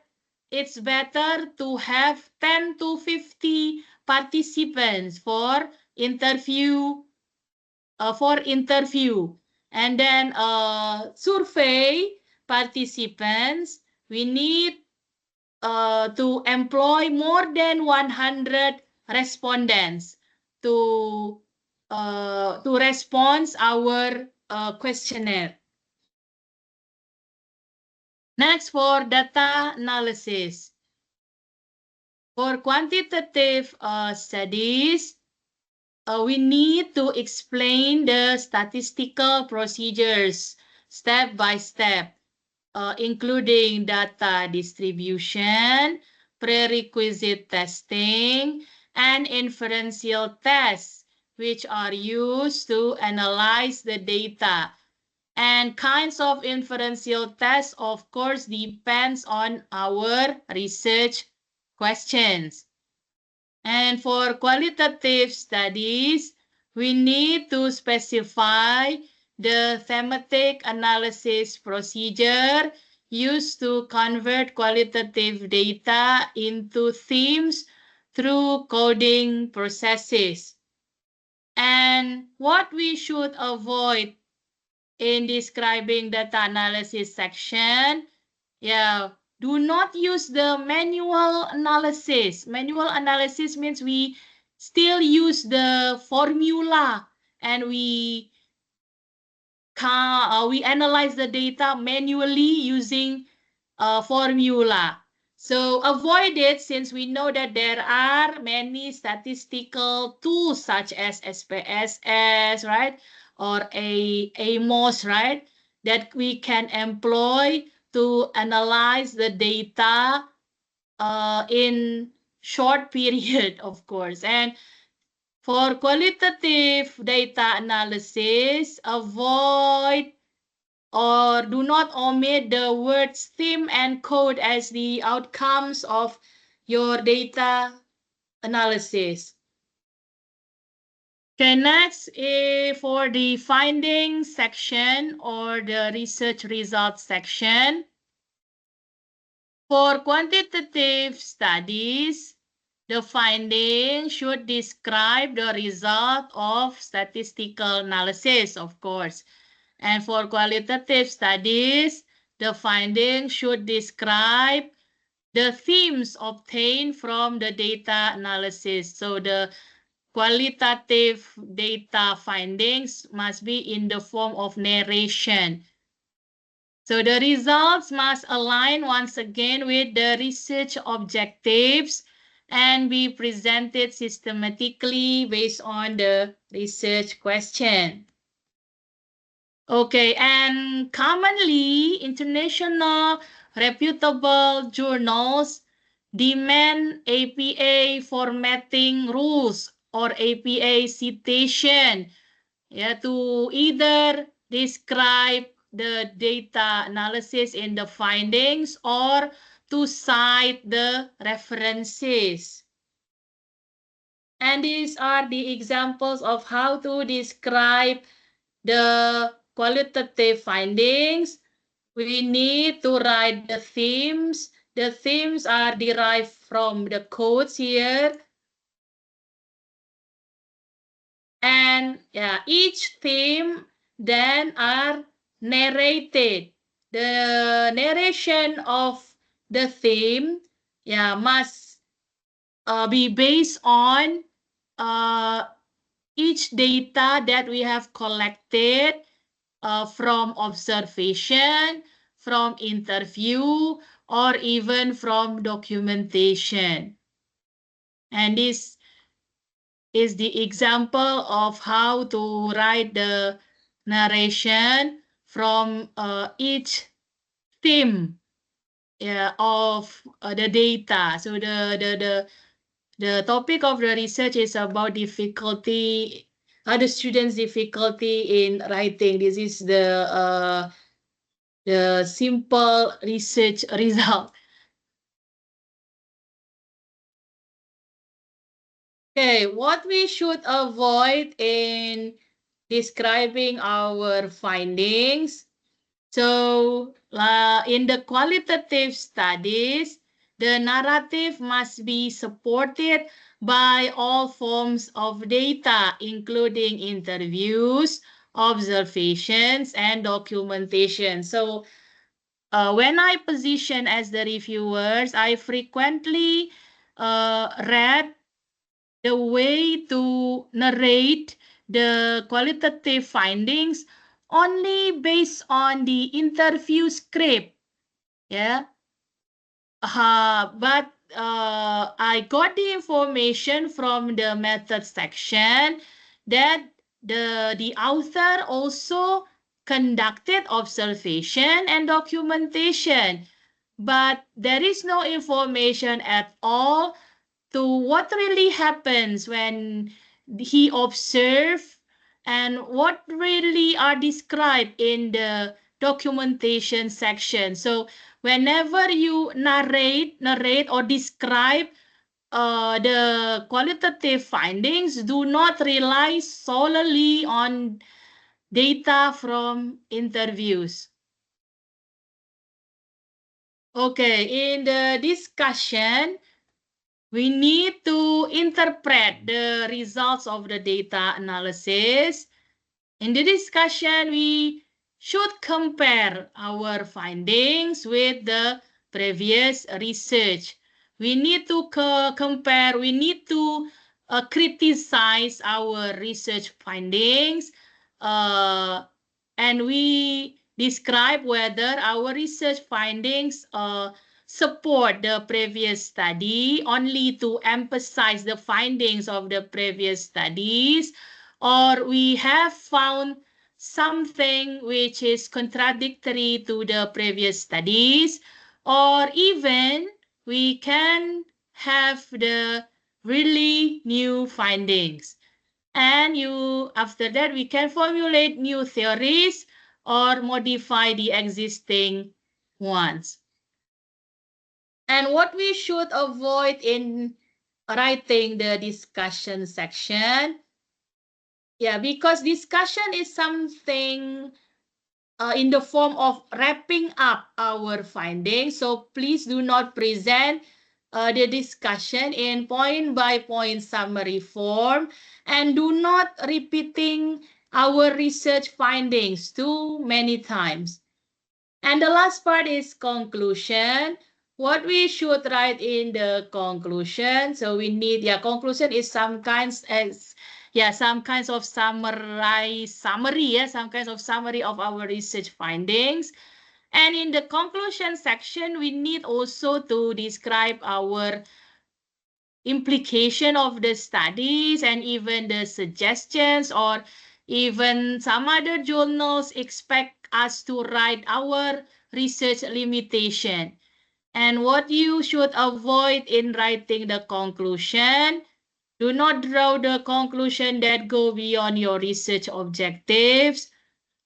it's better to have 10 to 50 participants for interview. And then survey participants, we need to employ more than 100 respondents to respond our questionnaire. Next, for data analysis. For quantitative studies, we need to explain the statistical procedures step by step, including data distribution, prerequisite testing, and inferential tests, which are used to analyze the data. And kinds of inferential tests, of course, depends on our research questions. And for qualitative studies, we need to specify the thematic analysis procedure used to convert qualitative data into themes through coding processes. And what we should avoid in describing data analysis section, do not use the manual analysis. Manual analysis means we still use the formula and we analyze the data manually using formula. So avoid it since we know that there are many statistical tools such as SPSS, right? Or AMOS, right? That we can employ to analyze the data in short period, of course. And for qualitative data analysis, avoid or do not omit the words theme and code as the outcomes of your data analysis. Okay, next for the findings section or the research results section. For quantitative studies, the findings should describe the result of statistical analysis, of course. And for qualitative studies, the findings should describe the themes obtained from the data analysis. So the qualitative data findings must be in the form of narration. So the results must align once again with the research objectives and be presented systematically based on the research question. Okay, and commonly international reputable journals demand APA formatting rules or APA citation, yeah, to either describe the data analysis in the findings or to cite the references. And these are the examples of how to describe the qualitative findings. We need to write the themes. The themes are derived from the quotes here. And yeah, each theme then are narrated. The narration of the theme, yeah, must be based on each data that we have collected from observation, from interview, or even from documentation. And this is the example of how to write the narration from each theme of the data. So the topic of the research is about difficulty, the students' difficulty in writing. This is the simple research result. Okay, what we should avoid in describing our findings. So in the qualitative studies, the narrative must be supported by all forms of data, including interviews, observations, and documentation. So when I position as the reviewers, I frequently read the way to narrate the qualitative findings only based on the interview script. Yeah. But I got the information from the method section that the author also conducted observation and documentation, but there is no information at all to what really happens when he observed and what really are described in the documentation section. So whenever you narrate or describe the qualitative findings, do not rely solely on data from interviews. Okay, in the discussion, we need to interpret the results of the data analysis. In the discussion, we should compare our findings with the previous research. We need to compare, we need to criticize our research findings, and we describe whether our research findings support the previous study only to emphasize the findings of the previous studies, or we have found something which is contradictory to the previous studies, or even we can have the really new findings. And after that, we can formulate new theories or modify the existing ones. And what we should avoid in writing the discussion section. Yeah, because discussion is something in the form of wrapping up our findings. So please do not present the discussion in point by point summary form, and do not repeating our research findings too many times. And the last part is conclusion. What we should write in the conclusion. So we need, conclusion is some kinds of summary, some kinds of summary of our research findings. And in the conclusion section, we need also to describe our implication of the studies and even the suggestions, or even some other journals expect us to write our research limitation. And what you should avoid in writing the conclusion: do not draw the conclusion that go beyond your research objectives.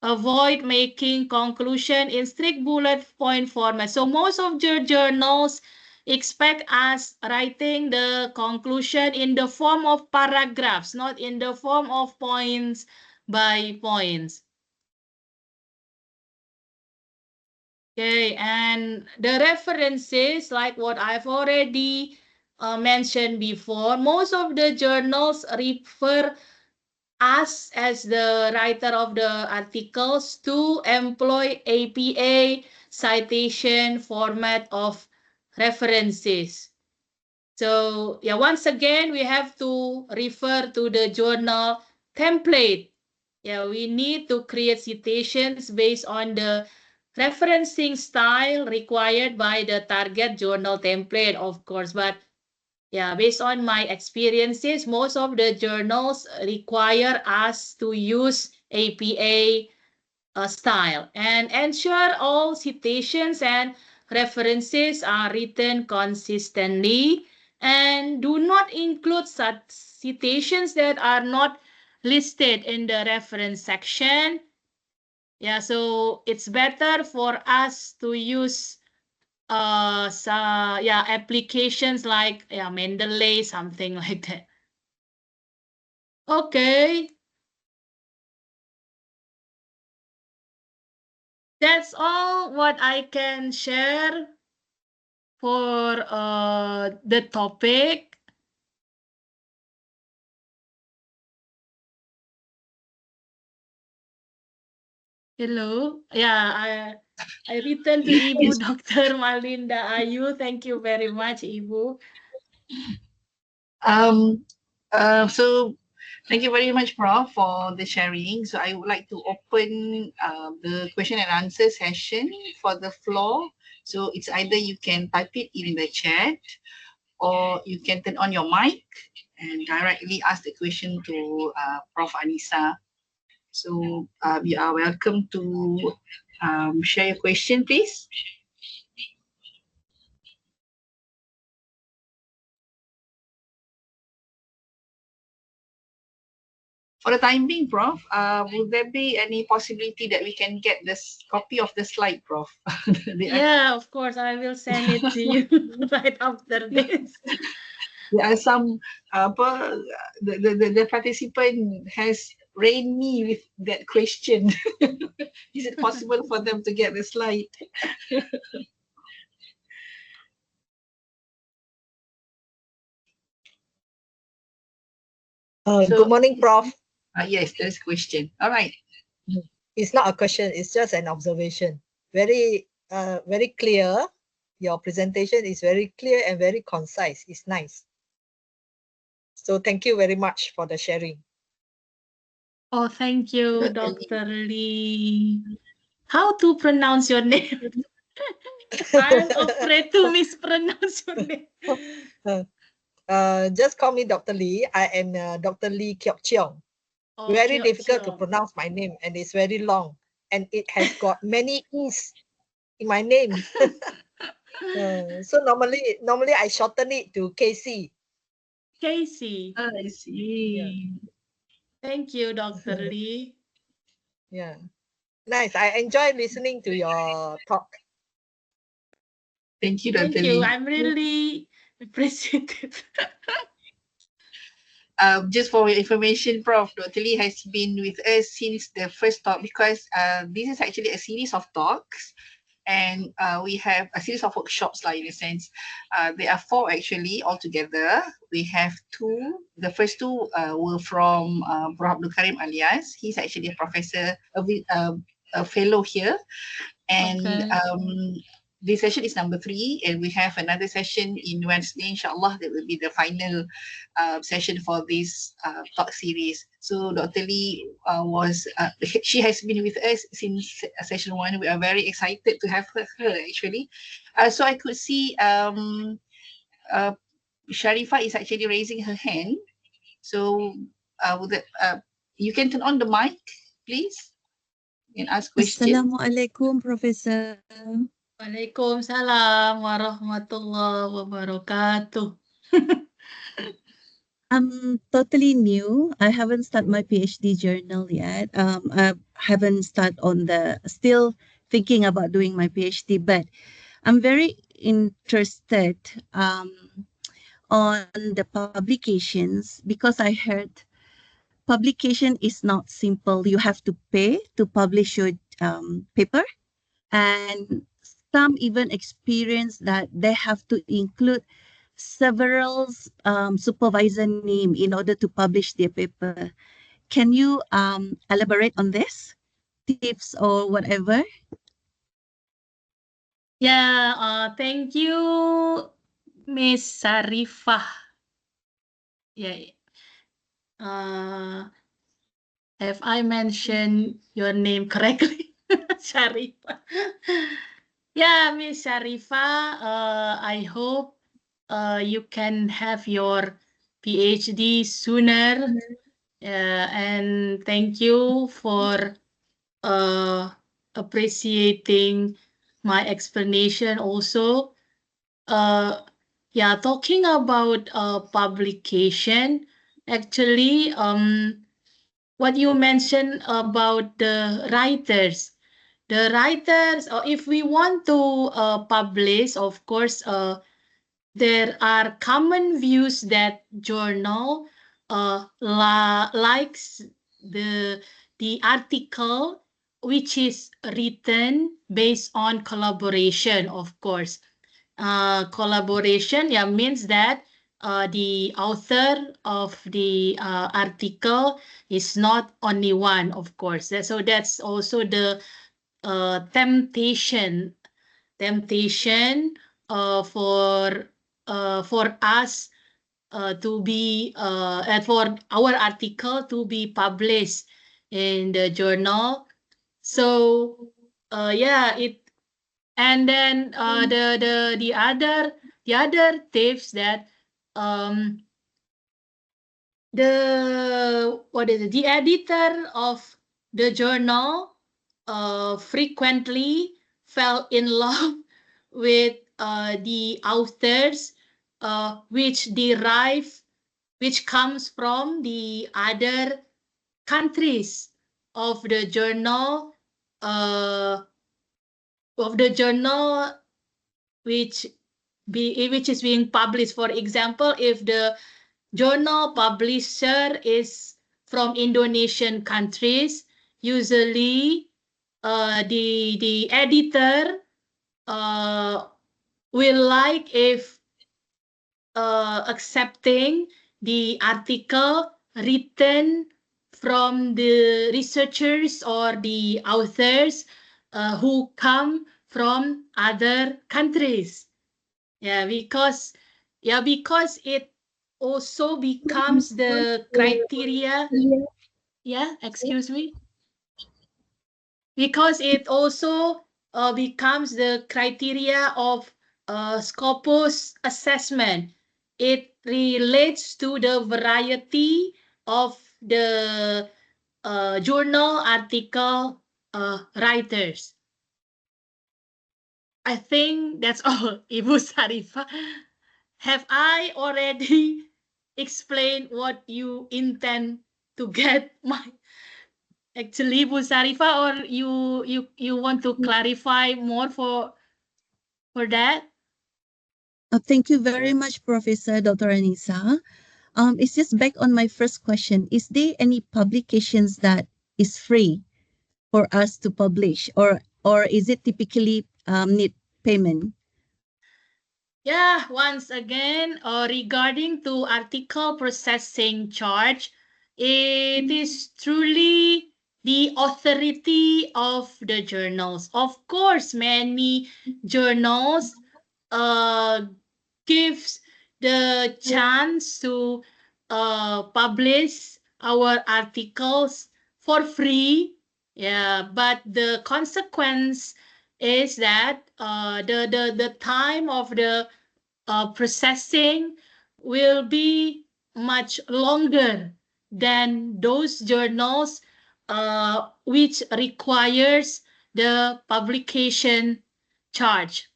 Avoid making conclusion in strict bullet point format. So most of your journals expect us writing the conclusion in the form of paragraphs, not in the form of points by points. Okay, and the references, like what I've already mentioned before, most of the journals refer us as the writer of the articles to employ APA citation format of references. So yeah, once again, we have to refer to the journal template. Yeah, we need to create citations based on the referencing style required by the target journal template, of course. But yeah, based on my experiences, most of the journals require us to use APA style, and ensure all citations and references are written consistently, and do not include such citations that are not listed in the reference section. Yeah, so it's better for us to use applications like Mendeley, something like that. Okay, that's all what I can share for the topic. Hello. Yeah, I return to Ibu Dr. Malinda Ayu. Thank you very much, Ibu. So thank you very much, Prof, for the sharing. So I would like to open the question and answer session for the floor. So it's either you can type it in the chat, or you can turn on your mic and directly ask the question to Prof. Anissa. So you are welcome to share your question, please. For the time being, Prof, will there be any possibility that we can get this copy of the slide, Prof? Yeah, of course, I will send it to you right after this. There are some the participant has rained me with that question. Is it possible for them to get the slide? Good morning, Prof. Yes, there's a question. All right. It's not a question, it's just an observation. Very clear. Your presentation is very clear and very concise. It's nice. So thank you very much for the sharing. Oh, thank you, Dr. Lee. How to pronounce your name? I'm afraid to mispronounce your name. Just call me Dr. Lee. I am Dr. Lee Kiok Cheong. Oh, Very Kiok difficult to Cheong. pronounce my name, and it's very long, and it has got many E's in my name. So normally I shorten it to KC. Casey. I see. Thank you, Dr. Lee. Yeah, nice. I enjoy listening to your talk. Thank you, Dr. Thank you. Lee. I'm really appreciative. Just for your information, Prof, Dr. Lee has been with us since the first talk because this is actually a series of talks, and we have a series of workshops, like, in a sense. There are 4 actually altogether. We have 2. The first 2 were from Prof. Abdul Karim Alias. He's actually a professor, a fellow here. And Okay. this session is number 3, and we have another session in Wednesday, inshallah. That will be the final session for this talk series. So Dr. Lee she has been with us since session 1. We are very excited to have her actually. So I could see Sharifah is actually raising her hand. So you can turn on the mic, please, and ask questions. Assalamualaikum, Professor. Waalaikumsalam warahmatullahi wabarakatuh. I'm totally new. I haven't started my PhD journal yet. I haven't started still thinking about doing my PhD, but I'm very interested on the publications because I heard publication is not simple. You have to pay to publish your paper, and some even experience that they have to include several supervisor name in order to publish their paper. Can you elaborate on this, tips or whatever? Yeah, thank you, Miss Sarifah. Yeah. Have I mentioned your name correctly? Sharifah. Yeah, Miss Sharifah, I hope you can have your PhD sooner. And thank you for appreciating my explanation also. Yeah, talking about publication, actually, what you mentioned about the writers, or if we want to publish, of course, there are common views that journal likes the article which is written based on collaboration, of course. Collaboration, yeah, means that the author of the article is not only one, of course. So that's also the temptation for us to be for our article to be published in the journal. So yeah, and then the other tips that the editor of the journal frequently fell in love with the authors which comes from the other countries of the journal which is being published. For example, if the journal publisher is from Indonesian countries, usually the editor will like if accepting the article written from the researchers or the authors who come from other countries. Yeah, because it also becomes the criteria. Yeah, excuse me. Because it also becomes the criteria of Scopus assessment. It relates to the variety of the journal article writers. I think that's all, Ibu Sarifah. Have I already explained what you intend to get my actually, Ibu Sarifah, or you want to clarify more for that? Thank you very much, Professor Dr. Anissa. It's just back on my first question. Is there any publications that is free for us to publish, or is it typically need payment? Yeah, once again, regarding to article processing charge, it is truly the authority of the journals. Of course, many journals gives the chance to publish our articles for free. Yeah, but the consequence is that the time of the processing will be much longer than those journals which requires the publication charge.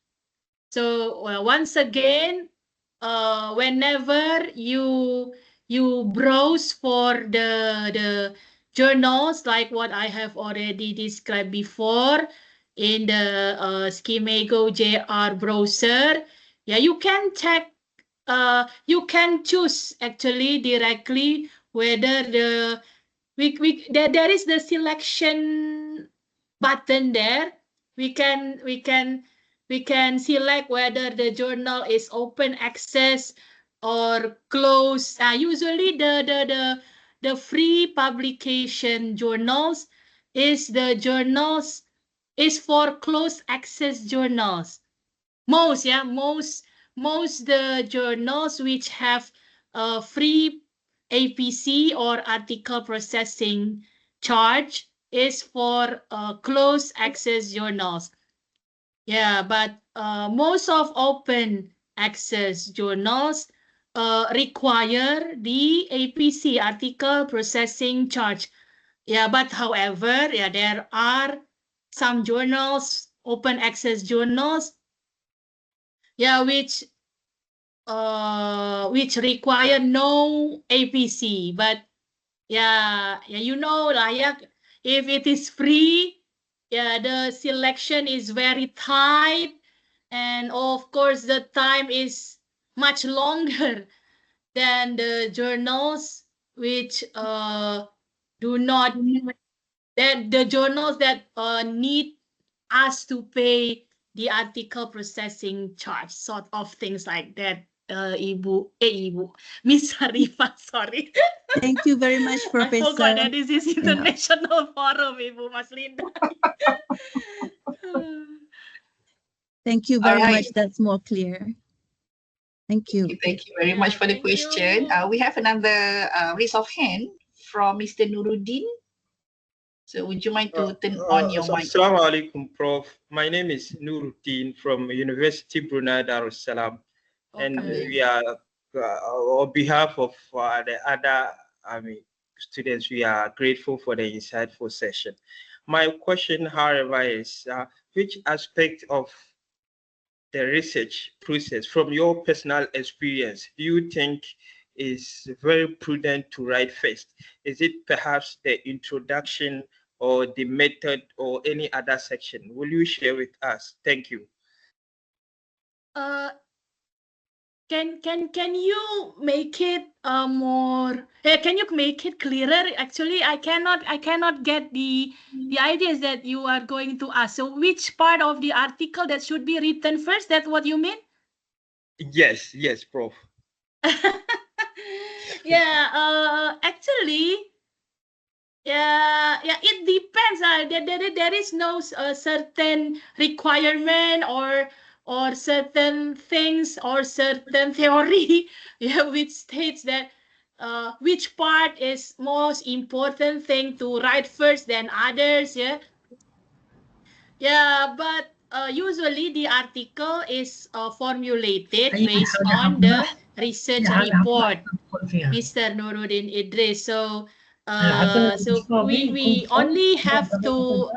So once again, whenever you browse for the journals like what I have already described before in the Schemago JR browser, yeah, you can check. You can choose actually directly whether there is the selection button there. We can select whether the journal is open access or closed. Usually the free publication journals is the journals is for closed access journals. Most the journals which have free APC or article processing charge is for closed access journals. Yeah, but most of open access journals require the APC, article processing charge. Yeah, but however, yeah, there are some journals, open access journals, yeah, which require no APC. But yeah, you know, like if it is free, yeah, the selection is very tight, and of course the time is much longer than the journals which do not, that the journals that need us to pay the article processing charge, sort of things like that. Ibu, Miss Harifa, sorry. Thank you very much, I forgot Professor. that this is international forum, Ibu Mas Linda. Thank you very Alright. much. That's more clear. Thank you. Thank you very much for the Thank you. question. We have another raise of hand from Mr. Nuruddin. So would you mind to turn on your mic? Assalamu alaikum, Prof. My name is Nuruddin from University Brunei Darussalam, and Okay. we are on behalf of the other students. We are grateful for the insightful session. My question, however, is which aspect of the research process, from your personal experience, do you think is very prudent to write first? Is it perhaps the introduction or the method or any other section? Will you share with us? Thank you. Can you make it more? Can you make it clearer? Actually, I cannot get the ideas that you are going to ask. So, which part of the article that should be written first? That's what you mean? Yes, Prof. Yeah. Actually, yeah. It depends. There is no certain requirement or certain things or certain theory, yeah, which states that which part is most important thing to write first than others. But usually the article is formulated based on the research report, Mr. Nuruddin Idris. So we only have to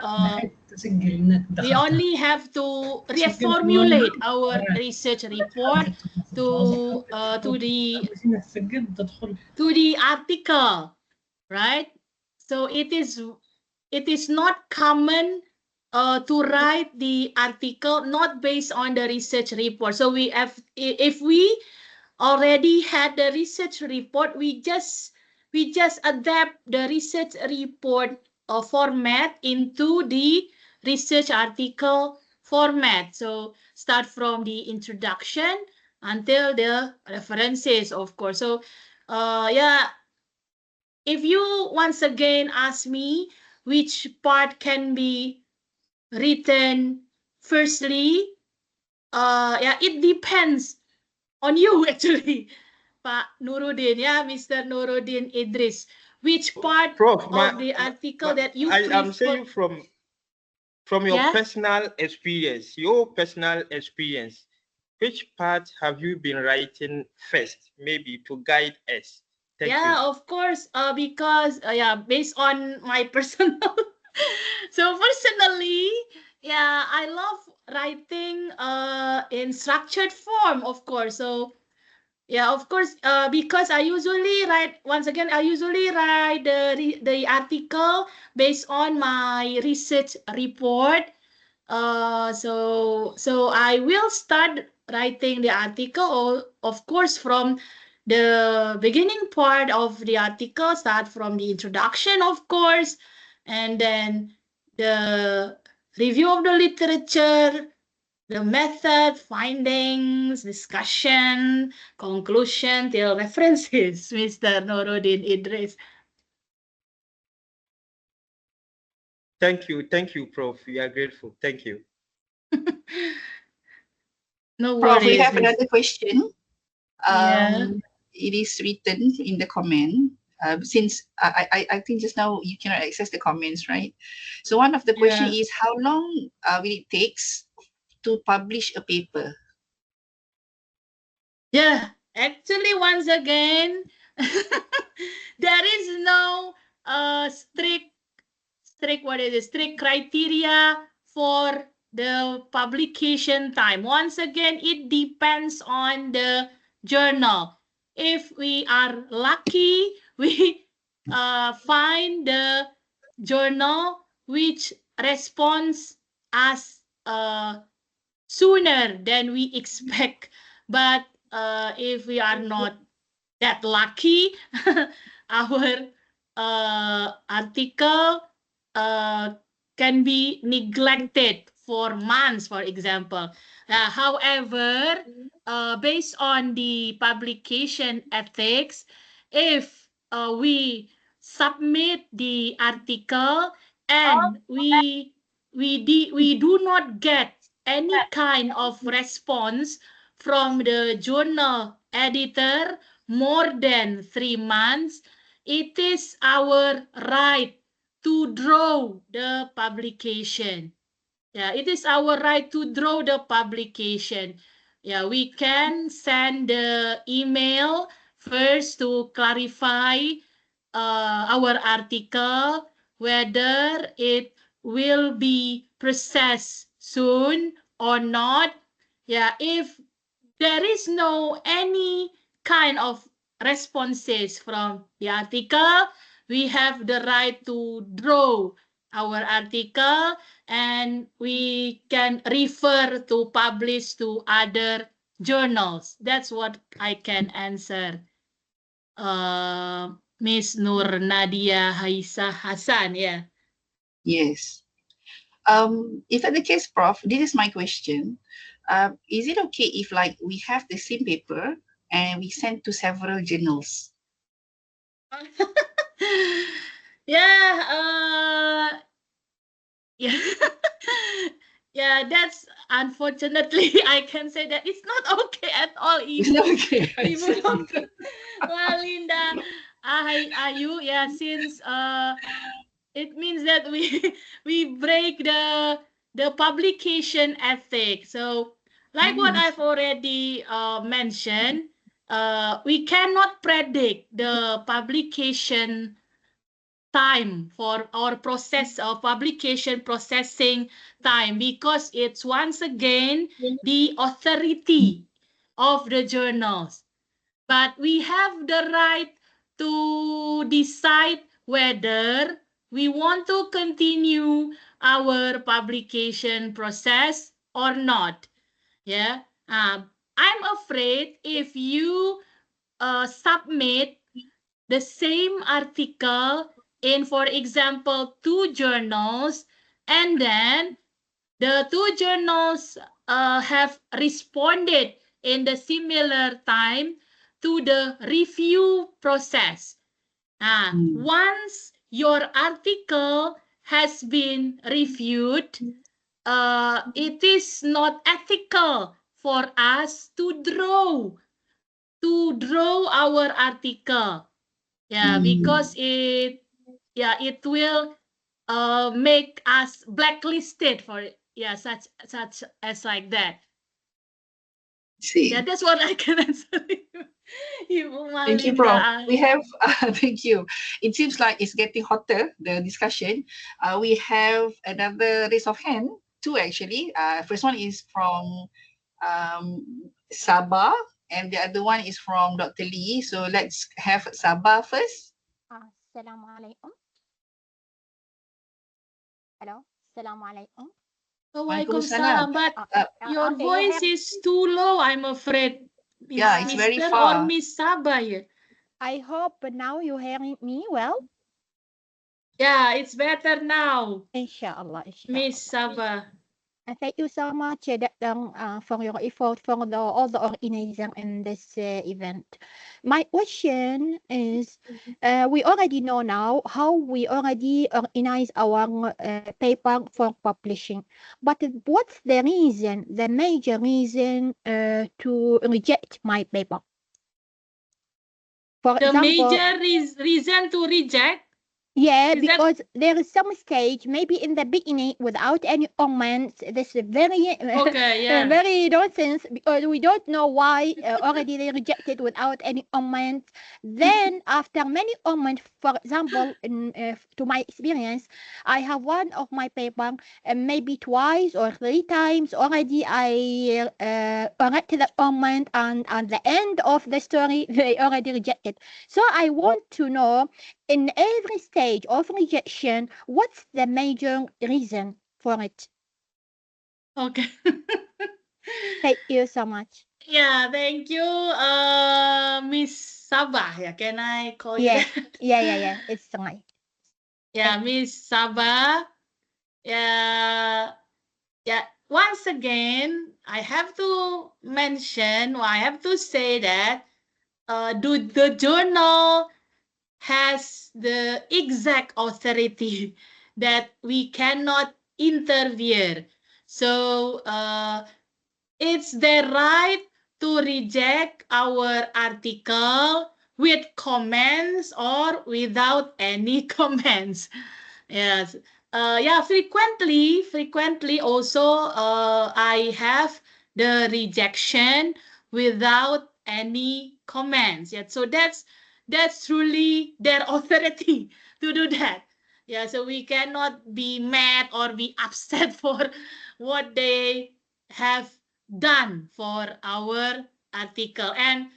reformulate our research report to the article, right? So it is not common to write the article not based on the research report. So we have, if we already had the research report, we just adapt the research report format into the research article format. So start from the introduction until the references, of course. So yeah, if you once again ask me which part can be written firstly, yeah, it depends on you actually, Pak Nuruddin, yeah, Mr. Nuruddin Idris. Which part Prof, of the article that you I'm prefer? saying from your Yeah? personal experience, which part have you been writing first, maybe to guide us? Thank Yeah, you. of course, because yeah, based on my personal. So personally, yeah, I love writing in structured form, of course. So yeah, of course, because I usually write, once again, I usually write the article based on my research report. So I will start writing the article, of course, from the beginning part of the article, start from the introduction, of course, and then the review of the literature, the method, findings, discussion, conclusion, till references, Mr. Nuruddin Idris. Thank you, Prof. We are grateful. Thank you. No Prof, we worries. have another question. Yeah. It is written in the comment. Since I think just now you cannot access the comments, right? So one of the question Yeah. is, how long will it takes to publish a paper? Yeah, actually, once again, there is no strict criteria for the publication time. Once again, it depends on the journal. If we are lucky, we find the journal which responds us sooner than we expect. But if we are not that lucky, our article can be neglected for months, for example. However, based on the publication ethics, if we submit the article and we do not get any kind of response from the journal editor more than 3 months, it is our right to draw the publication. Yeah, it is our right to draw the publication. Yeah, we can send the email first to clarify our article, whether it will be processed soon or not. Yeah, if there is no any kind of responses from the article, we have the right to draw our article and we can refer to publish to other journals. That's what I can answer. Miss Nur Nadia Haisa Hassan, yeah. Yes. If that's the case, Prof, this is my question. Is it okay if like we have the same paper and we send to several journals? Yeah, yeah. Yeah, that's unfortunately I can say that it's not okay at all. It's not okay. Ibu Dr. Walinda Ayu, yeah, since it means that we break the publication ethic. So like what I've already mentioned, we cannot predict the publication time for our process of publication processing time, because it's once again the authority of the journals. But we have the right to decide whether we want to continue our publication process or not. Yeah, I'm afraid if you submit the same article in, for example, 2 journals, and then the 2 journals have responded in the similar time to the review process. Once your article has been reviewed, it is not ethical for us to draw our article. Yeah, because it will make us blacklisted for such as like that. See. Yeah, that's what I can answer you. Thank you, Prof. We have, thank you. It seems like it's getting hotter, the discussion. We have another raise of hand, 2 actually. First one is from Sabah, and the other one is from Dr. Lee. So let's have Sabah first. Assalamualaikum. Hello. Assalamualaikum. Waalaikumsalam, but your okay, voice is too low, I'm afraid. Yeah, it's very Mr. far. Or Miss Sabah here. I hope now you hearing me well. Yeah, it's better now, Inshallah. Miss Sabah. Thank you so much for your effort for all the organizers in this event. My question is, we already know now how we already organize our paper for publishing, but what's the reason, the major reason to reject my paper? For The example, major reason to reject? yeah, Is because there is some stage, maybe in the beginning, without any comments. This is very, Okay, yeah. very nonsense, because we don't know why already they rejected without any comments. Then, after many comments, for example, to my experience, I have one of my paper, maybe 2 or 3 times already. I correct the comment, and at the end of the story, they already rejected. So I want to know, in every stage of rejection, what's the major reason for it? Okay. Thank you so much. Yeah, thank you, Miss Sabah. Yeah, can I call you Yeah, that? yeah. It's fine. Yeah, Miss Sabah. Yeah. Once again, I have to mention, or I have to say that the journal has the exact authority that we cannot interfere. So it's their right to reject our article with comments or without any comments. Yes. Frequently also I have the rejection without any comments. Yeah, so that's truly their authority to do that. Yeah, so we cannot be mad or be upset for what they have done for our article. And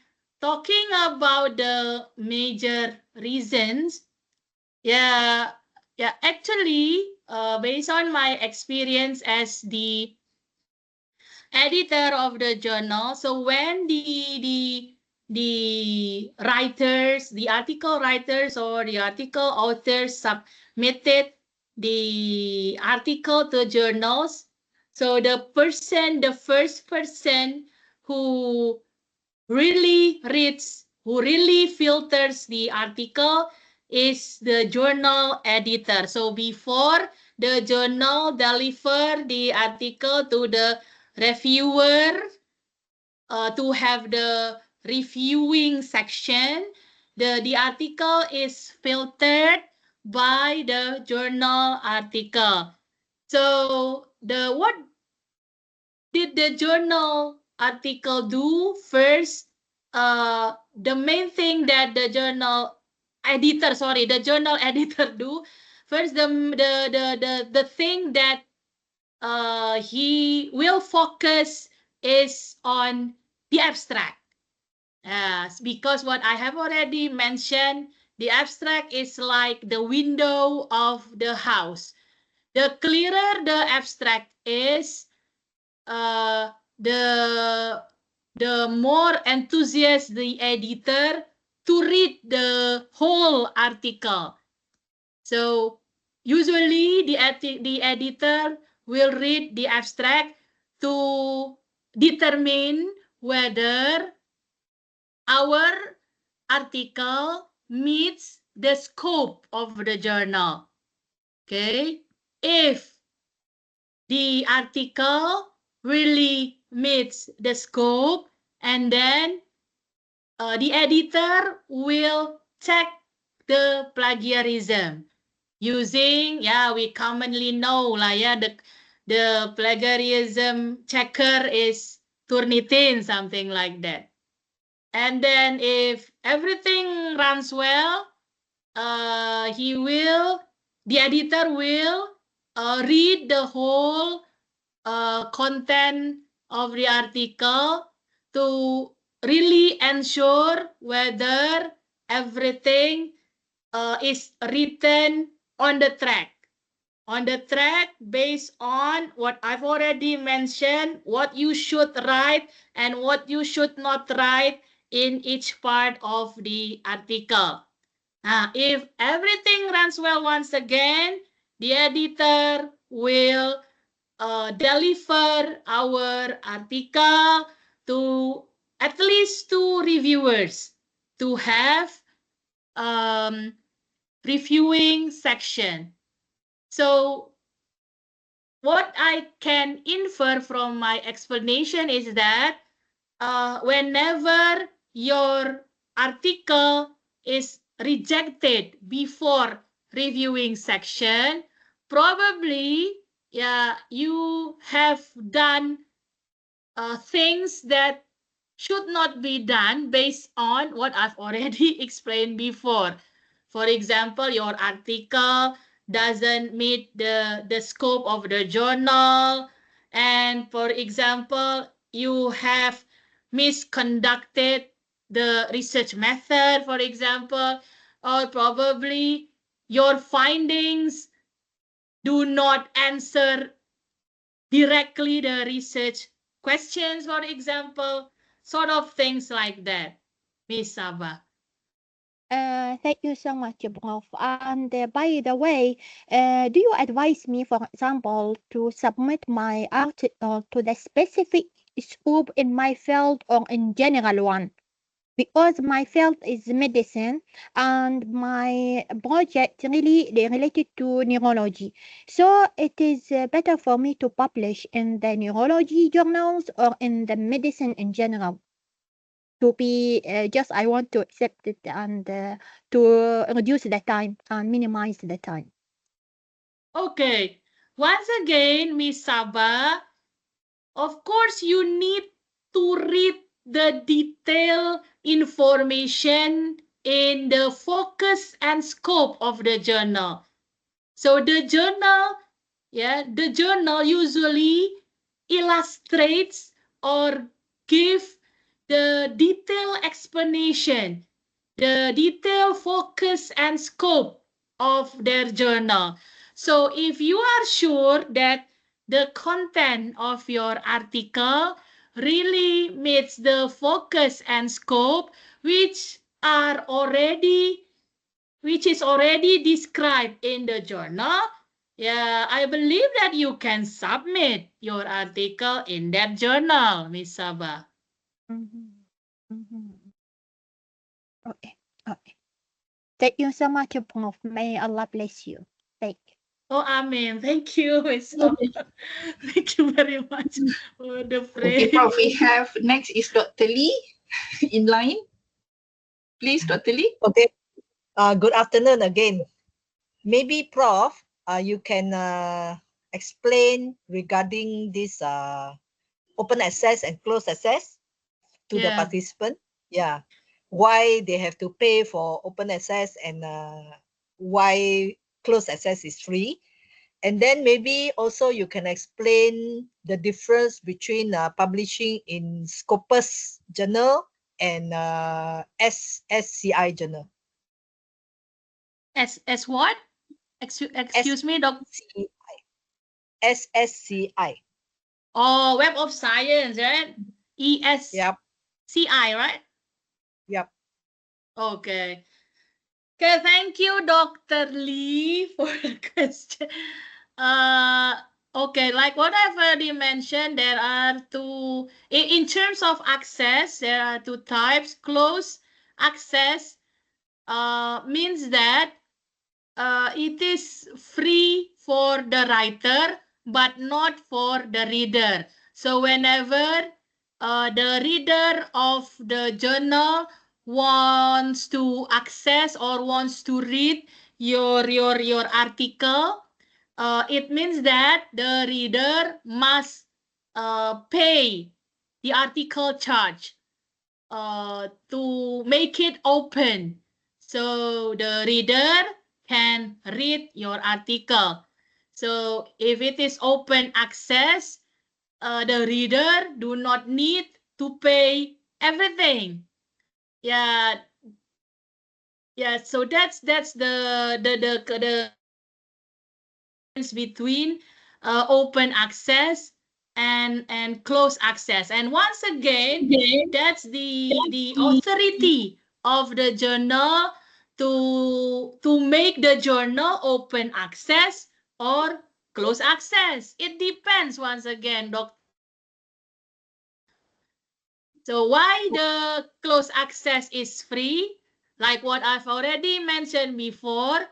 talking about the major reasons, actually, based on my experience as the editor of the journal, so when the writers, the article writers or the article authors submitted the article to journals, so the first person who really reads, who really filters the article is the journal editor. So before the journal deliver the article to the reviewer to have the reviewing section, the article is filtered by the journal article. So what did the journal article do? First, the main thing that the journal editor do, first the thing that he will focus is on the abstract. Because what I have already mentioned, the abstract is like the window of the house. the clearer the abstract is, the more enthusiastic the editor to read the whole article. So usually the editor will read the abstract to determine whether our article meets the scope of the journal. Okay, if the article really meets the scope, and then the editor will check the plagiarism using, we commonly know lah, the plagiarism checker is Turnitin, something like that. And then if everything runs well, the editor will read the whole content of the article to really ensure whether everything is written on the track. Based on what I've already mentioned, what you should write and what you should not write in each part of the article. If everything runs well, once again, the editor will deliver our article to at least 2 reviewers to have reviewing section. So what I can infer from my explanation is that whenever your article is rejected before reviewing section, probably you have done things that should not be done based on what I've already explained before. For example, your article doesn't meet the scope of the journal. And for example, you have misconducted the research method, for example, or probably your findings do not answer directly the research questions, for example, sort of things like that, Miss Sabah. Thank you so much, Prof. And by the way, do you advise me, for example, to submit my article to the specific scope in my field or in general one? Because my field is medicine and my project really related to neurology. So it is better for me to publish in the neurology journals or in the medicine in general. To be I want to accept it and to reduce the time and minimize the time. Okay, once again, Miss Sabah, of course you need to read the detailed information in the focus and scope of the journal. So the journal usually illustrates or give the detailed explanation, the detailed focus and scope of their journal. So if you are sure that the content of your article really meets the focus and scope which is already described in the journal, I believe that you can submit your article in that journal, Miss Sabah. Okay. Thank you so much, Prof. May Allah bless you. Thank you. Oh, amen. Thank you, Miss Sabah. Thank you very much for the Okay, praise. Prof, we have next is Dr. Lee in line. Please, Dr. Lee. Okay. Good afternoon again. Maybe, Prof, you can explain regarding this open access and closed access to the participant. Yeah. Why they have to pay for open access and why closed access is free. And then maybe also you can explain the difference between publishing in Scopus Journal and SSCI Journal. As what? Excuse me, Dr. ESSCI. Oh, Web of Science, right? ESCI, Yep. right? Yep. Okay. Okay, thank you, Dr. Lee, for the question. Okay, like what I've already mentioned, there are two, in terms of access, there are two types. Closed access means that it is free for the writer, but not for the reader. So whenever the reader of the journal wants to access or wants to read your article, it means that the reader must pay the article charge to make it open. So the reader can read your article. So if it is open access, the reader do not need to pay everything. Yeah, yeah. So that's the difference between open access and closed access. And once again, that's the authority of the journal to make the journal open access or closed access. It depends once again, Dr. So why the closed access is free? Like what I've already mentioned before,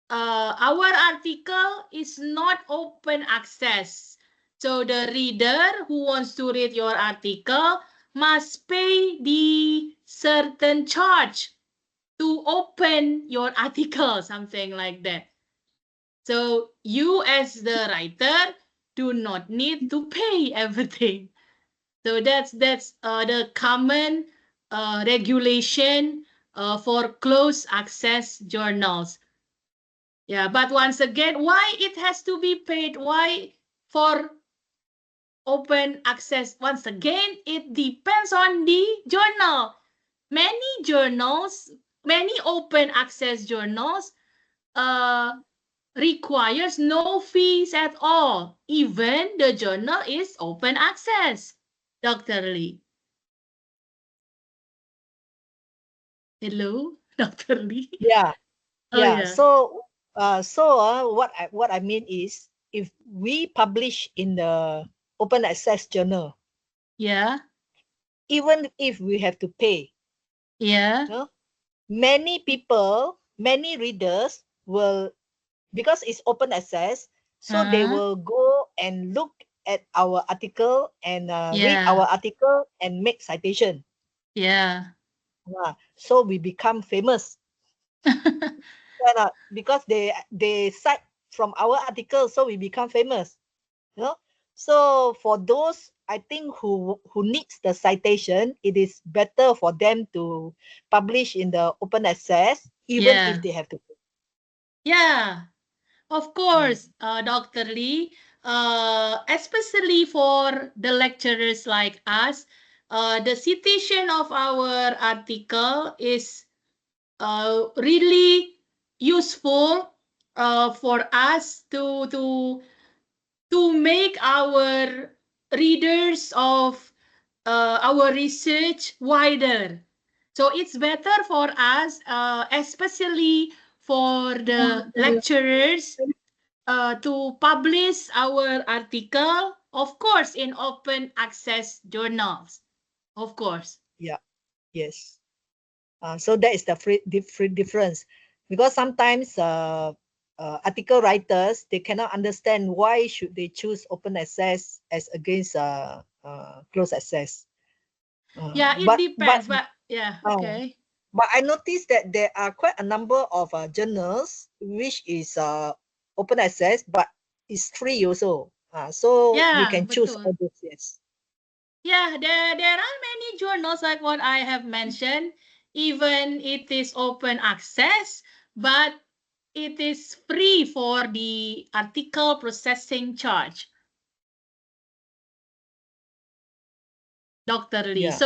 our article is not open access. So the reader who wants to read your article must pay the certain charge to open your article, something like that. So you as the writer do not need to pay everything. So that's the common regulation for closed access journals. Yeah, but once again, why it has to be paid? Why for open access? Once again, it depends on the journal. Many journals, many open access journals requires no fees at all, even the journal is open access. Dr. Lee. Hello, Dr. Lee. Yeah. Oh, Yeah. yeah. So what I mean is, if we publish in the open access journal, Yeah. even if we have to pay, Yeah. no, many people, many readers will, because it's open access, so they will go and look at our article and read Yeah. our article and make citation. Yeah. So we become famous. Because they cite from our article, so we become famous. You know? So for those, I think, who needs the citation, it is better for them to publish in the open access, even Yeah. if they have to pay. Yeah, of course, Dr. Lee, especially for the lecturers like us, the citation of our article is really useful for us to make our readers of our research wider. So it's better for us, especially for the lecturers, to publish our article, of course, in open access journals, of course. Yeah, yes. So that is the difference, because sometimes article writers, they cannot understand why should they choose open access as against closed access. Yeah, it depends, but yeah, okay. But I noticed that there are quite a number of journals which is open access, but it's free also. So we Yeah, can choose betul. all those. Yes. Yeah, there are many journals like what I have mentioned. Even it is open access, but it is free for the article processing charge. Dr. Lee. Yeah.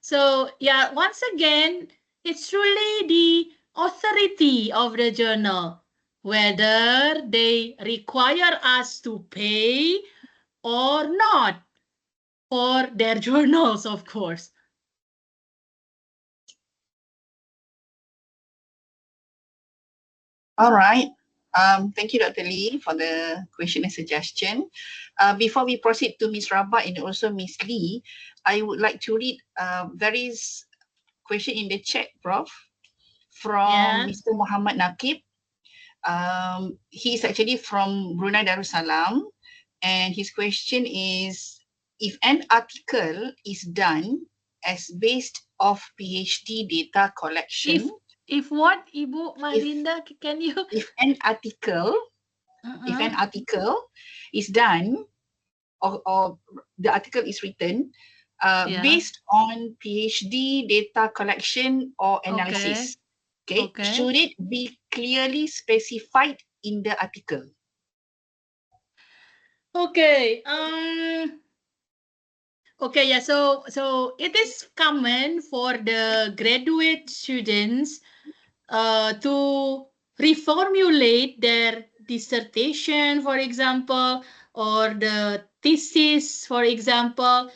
So yeah, once again, it's truly the authority of the journal whether they require us to pay or not for their journals, of course. All right. Thank you, Dr. Lee, for the question and suggestion. Before we proceed to Ms. Rabah and also Ms. Lee, I would like to read various question in the chat, Prof, from Yeah. Mr. Muhammad Naqib. He's actually from Brunei Darussalam, and his question is, if an article is done as based off PhD data collection, If what, Ibu Marinda, can you? if an article is done or the article is written Yeah. based on PhD data collection or analysis, okay, should it be clearly specified in the article? Okay. Okay, yeah, so it is common for the graduate students to reformulate their dissertation, for example, or the thesis, for example,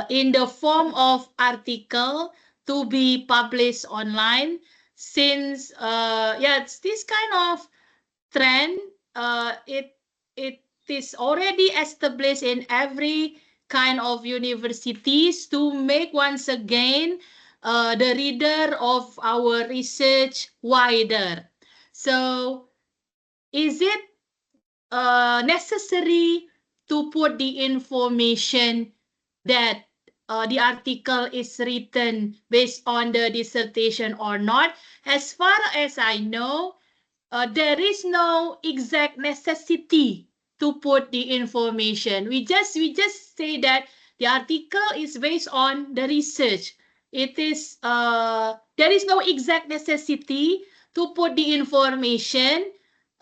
in the form of article to be published online, since it's this kind of trend. It is already established in every kind of universities to make once again the reader of our research wider. So is it necessary to put the information that the article is written based on the dissertation or not? As far as I know, there is no exact necessity to put the information. We just say that the article is based on the research. It is there is no exact necessity to put the information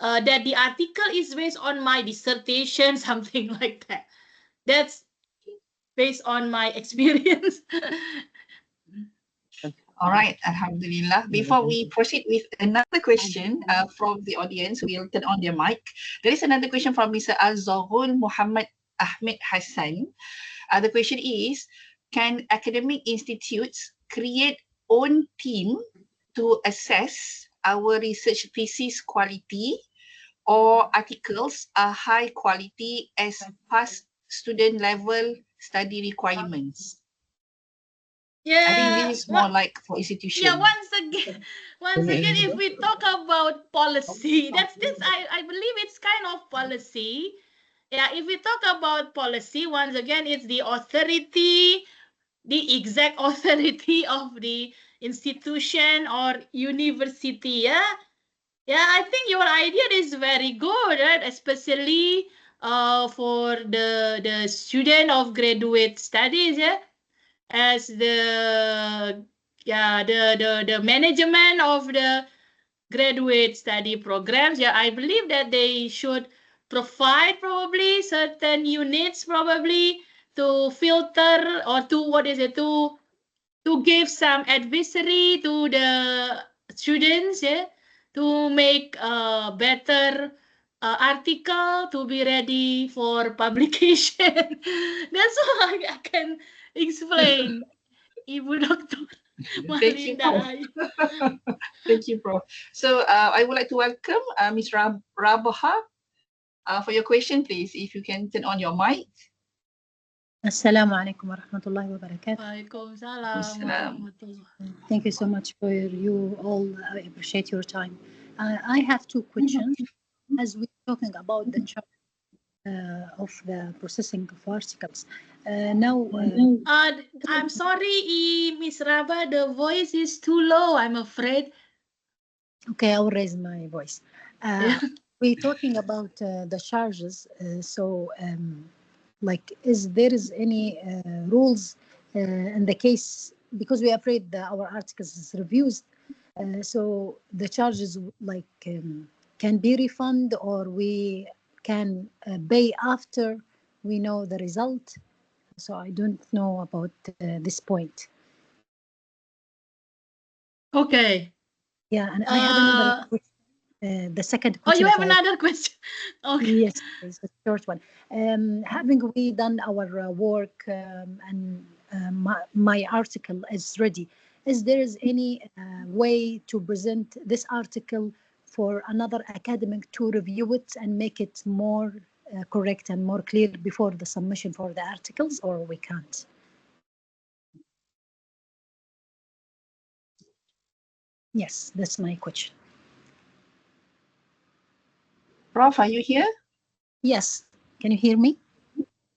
that the article is based on my dissertation, something like that. That's based on my experience. All right, Alhamdulillah. Before we proceed with another question from the audience, we'll turn on their mic. There is another question from Mr. Al-Zahul Muhammad Ahmed Hassan. The question is, can academic institutes create own team to assess our research thesis quality, or articles are high quality as past student level study requirements? I think this is more like for institution. Yeah, once again, if we talk about policy, I believe it's kind of policy. Yeah, if we talk about policy, once again, it's the authority, the exact authority of the institution or university. Yeah, I think your idea is very good, right? Especially for the student of graduate studies. Yeah, as the management of the graduate study programs. Yeah, I believe that they should provide probably certain units probably to filter or to give some advisory to the students, yeah, to make a better article to be ready for publication. That's all I can explain, Ibu Dr. Thank you, Marinda. Prof. Thank you, Prof. So I would like to welcome Ms. Rabaha for your question, please. If you can turn on your mic. Assalamu alaikum wa rahmatullahi wa barakatuh. Waalaikumsalam. Thank you so much for you all. I appreciate your time. I have two questions. As we're talking about the chart of the processing of articles. Now, I'm sorry, Ms. Rabah, the voice is too low, I'm afraid. Okay, I'll raise my voice. We're talking about the charges. Like, is there any rules in the case, because we're afraid that our articles is reviewed, so the charges like can be refunded, or we can pay after we know the result. So I don't know about this point. Okay. Yeah, and I have another question. the second Oh, you question. have another question? Okay. Yes, it's a short one. Having we done our work and my article is ready, is there any way to present this article for another academic to review it and make it more correct and more clear before the submission for the articles, or we can't? Yes, that's my question. Prof, are you here? Yes, can you hear me?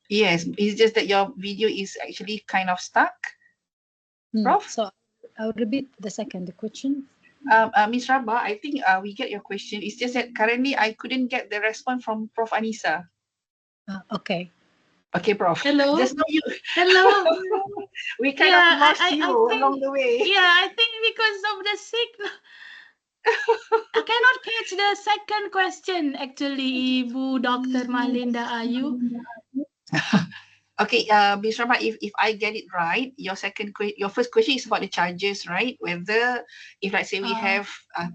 Yes, it's just that your video is actually kind of stuck. Prof? So I'll repeat the second question. Ms. Rabah, I think we get your question. It's just that currently I couldn't get the response from Prof. Anissa. Okay. Okay, Prof. Hello. Just know you. Hello. We kind of lost you think, along the way. Yeah, I think because of the signal. I cannot catch the second question, actually, Ibu Dr. Malinda Ayu. Okay, Ms. Rabah, if I get it right, your first question is about the charges, right? Whether if let's say we have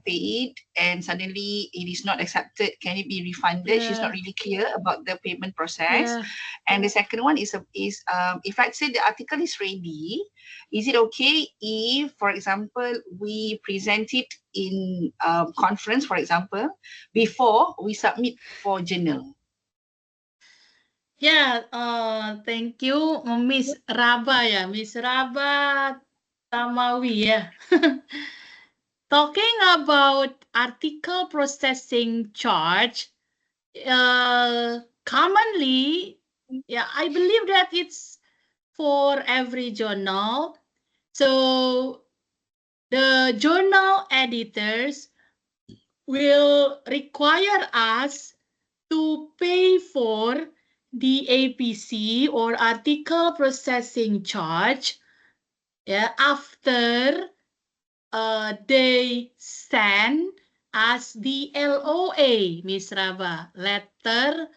paid and suddenly it is not accepted, can it be refunded? She's not really clear about the payment process. And the second one is if let's say the article is ready, is it okay if, for example, we present it in conference, for example, before we submit for journal? Yeah, thank you, Miss Rabah ya, Miss Rabah Tamawi ya. Talking about article processing charge, commonly, yeah, I believe that it's for every journal. So the journal editors will require us to pay for the APC or article processing charge, yeah, after they send us the LOA, Miss Rabah, letter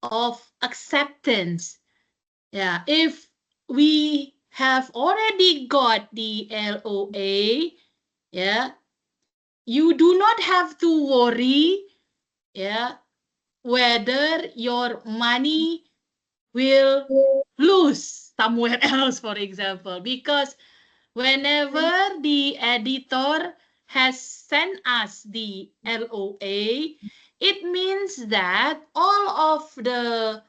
of acceptance. Yeah, if we have already got the LOA, yeah, you do not have to worry, yeah, whether your money will lose somewhere else, for example, because whenever the editor has sent us the LOA, it means that all of the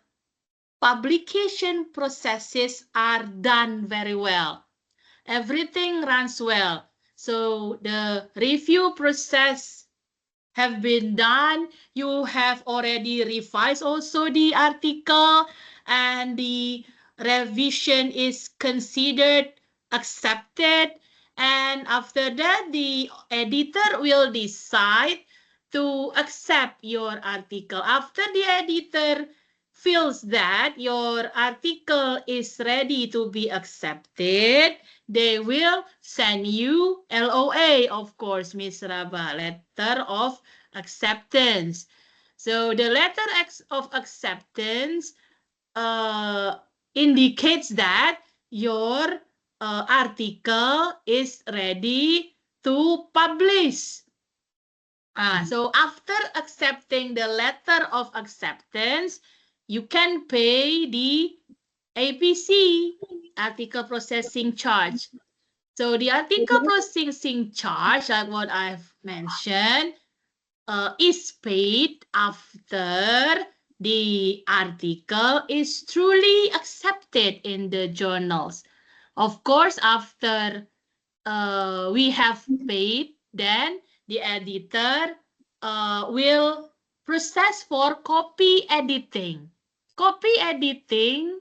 publication processes are done very well. Everything runs well. So the review process have been done. You have already revised also the article, and the revision is considered accepted. And after that, the editor will decide to accept your article. After the editor feels that your article is ready to be accepted, they will send you LOA, of course, Miss Rabah, letter of acceptance. So the letter of acceptance indicates that your article is ready to publish. So after accepting the letter of acceptance, you can pay the APC, article processing charge. So the article processing charge, like what I've mentioned, is paid after the article is truly accepted in the journals. Of course, after we have paid, then the editor will process for copy editing. Copy editing,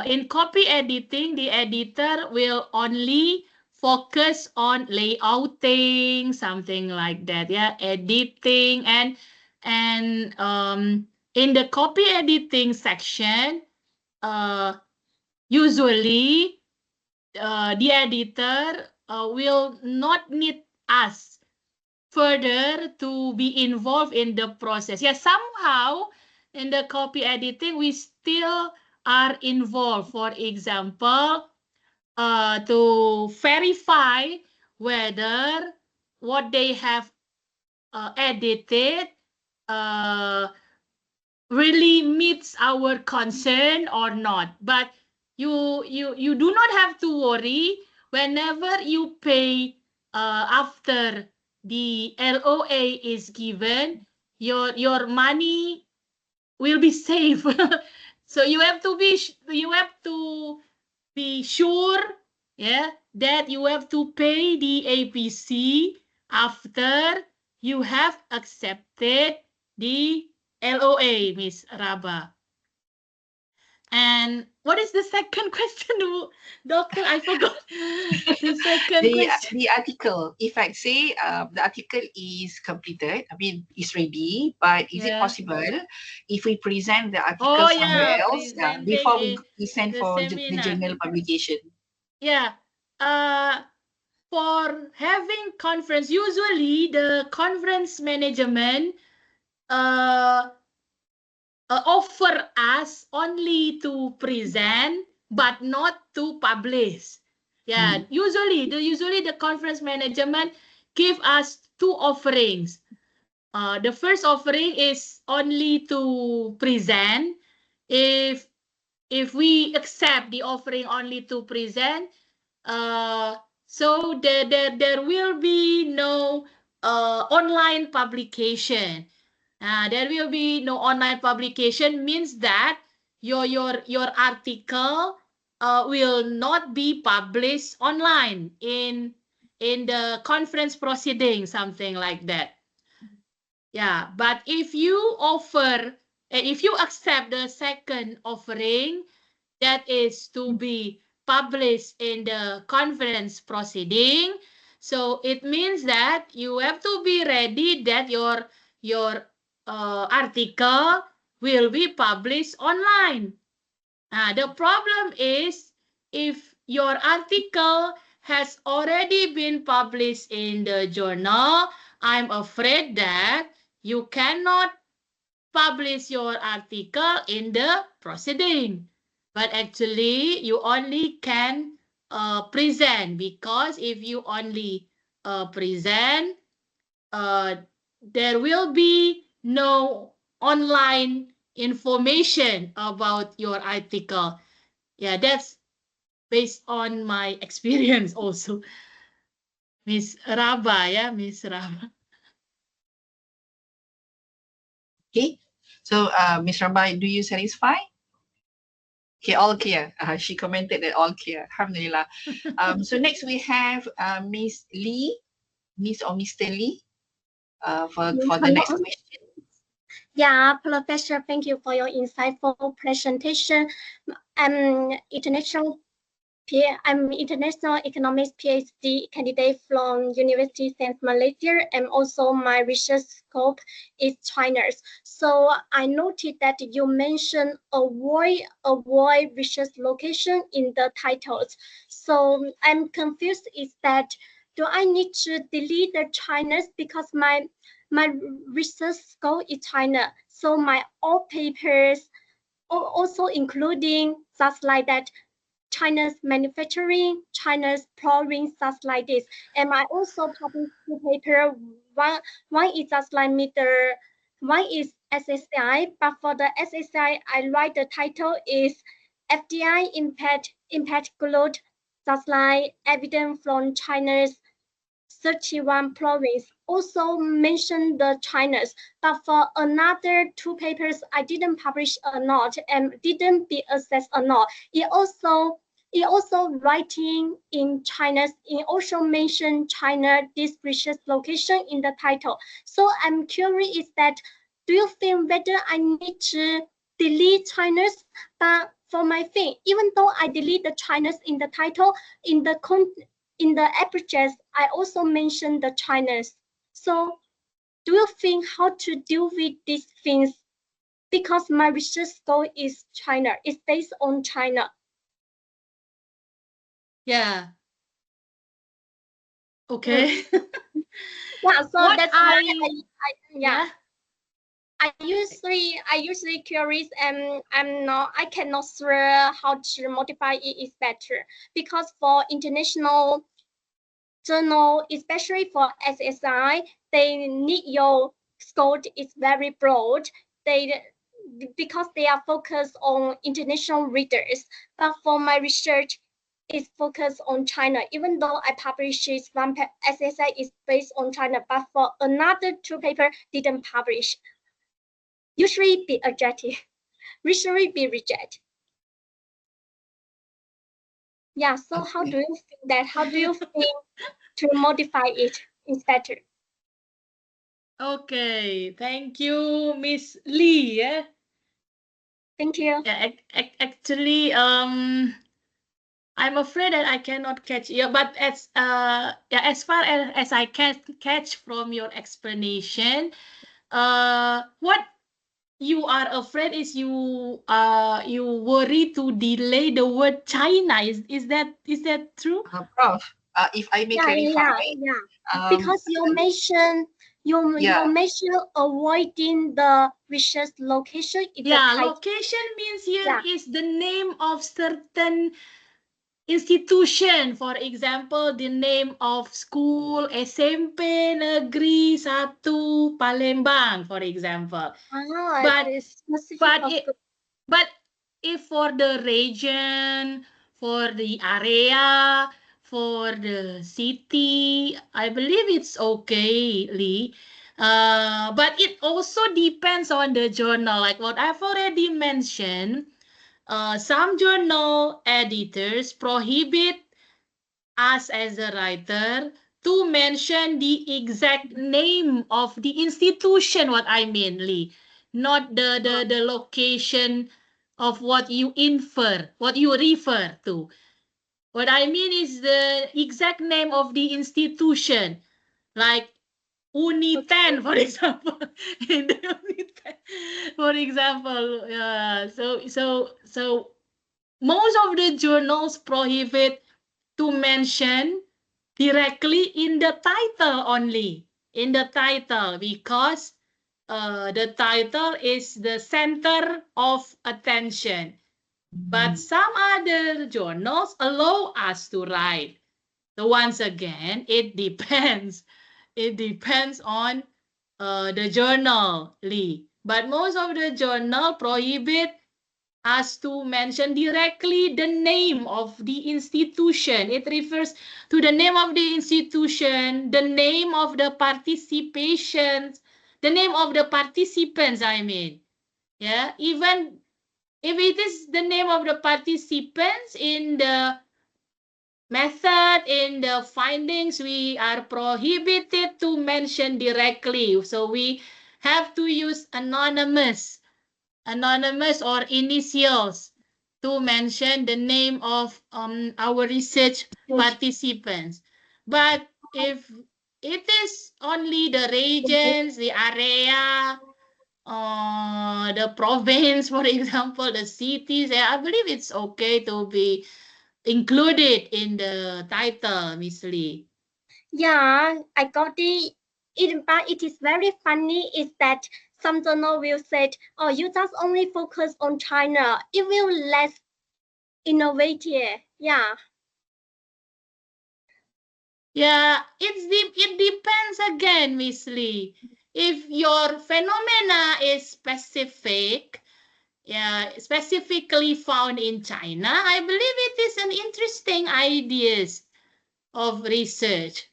in copy editing, the editor will only focus on layouting, something like that, yeah, editing, and in the copy editing section, usually the editor will not need us further to be involved in the process. Yeah, somehow in the copy editing, we still are involved. For example, to verify whether what they have edited really meets our concern or not. But you do not have to worry whenever you pay after the LOA is given, your money will be safe. So you have to be sure, yeah, that you have to pay the APC after you have accepted the LOA, Miss Raba. And what is the second question, Doctor? I forgot the second question. The article, if I say the article is completed, I mean, it's ready, but is it possible if we present the article somewhere else before we send for the journal publication? Yeah. For having conference, usually the conference management offer us only to present but not to publish. Yeah, usually the conference management give us two offerings. The first offering is only to present. If we accept the offering only to present, so there will be no online publication. There will be no online publication, means that your article will not be published online in the conference proceeding, something like that. Yeah, but if you offer, if you accept the second offering, that is to be published in the conference proceeding, so it means that you have to be ready that your article will be published online. The problem is if your article has already been published in the journal, I'm afraid that you cannot publish your article in the proceeding. But actually, you only can present, because if you only present, there will be no online information about your article. Yeah, that's based on my experience also. Miss Raba, yeah, Miss Raba. Okay, so Ms. Rabai, do you satisfy? Okay, all clear. She commented that all clear. Alhamdulillah. So next we have Miss Lee, Miss or Mr. Lee, for the next question. Yeah, Professor, thank you for your insightful presentation. I'm international economics PhD candidate from University Saint Malaysia, and also my research scope is China. So I noted that you mentioned avoid research location in the titles. So I'm confused, is that do I need to delete the China's because my research scope is China? So my all papers also including such like that, China's manufacturing, China's province, such like this. And I also published two papers. One is just like one is SSI, but for the SSI, I write the title is FDI impact growth, just like evidence from China's 31 province. Also mentioned the China's, but for another two papers, I didn't publish or not, and didn't be assessed or not. It also writing in China's, it also mentioned China, this research location in the title. So I'm curious is that, do you think whether I need to delete China's? But for my thing, even though I delete the China's in the title, in the abstract, I also mentioned the China's. So do you think how to deal with these things? Because my research goal is China, it's based on China. Yeah. Okay. Yeah, so What that's why I usually curious, and I cannot sure how to modify it is better, because for international journal, especially for SSI, they need your scope is very broad. Because they are focused on international readers. But for my research, it's focused on China. Even though I published one SSI is based on China, but for another 2 paper didn't publish. Usually be rejected. Usually be rejected. Yeah, so how do you think that? How do you think to modify it? It's better. Okay, thank you, Miss Lee. Yeah. Thank you. Yeah, actually, I'm afraid that I cannot catch you, but as far as I can catch from your explanation, what you are afraid is you worry to delay the word China. Is that true? Prof, if I may clarify. Because you mentioned avoiding the research location. Location means here is the name of certain institution. For example, the name of school SMP Negeri 1 Palembang, for example. But if for the region, for the area, for the city, I believe it's okay, Lee. But it also depends on the journal. Like what I've already mentioned, some journal editors prohibit us as a writer to mention the exact name of the institution, what I mean, Lee, not the location of what you infer, what you refer to. What I mean is the exact name of the institution, like Uni10, for example. For example, so most of the journals prohibit to mention directly in the title only, in the title, because the title is the center of attention. But some other journals allow us to write. So once again, it depends. It depends on the journal, Lee. But most of the journal prohibit us to mention directly the name of the institution. It refers to the name of the institution, the name of the participants, the name of the participants, I mean. Yeah, even if it is the name of the participants in the method, in the findings, we are prohibited to mention directly. So we have to use anonymous or initials to mention the name of our research participants. But if it is only the regions, the area, the province, for example, the cities, I believe it's okay to be included in the title, Miss Lee. Yeah, I got it. But it is very funny is that some journal will say, oh, you just only focus on China. It will less innovative. Yeah. Yeah, it depends again, Miss Lee. If your phenomena is specific, specifically found in China, I believe it is an interesting ideas of research,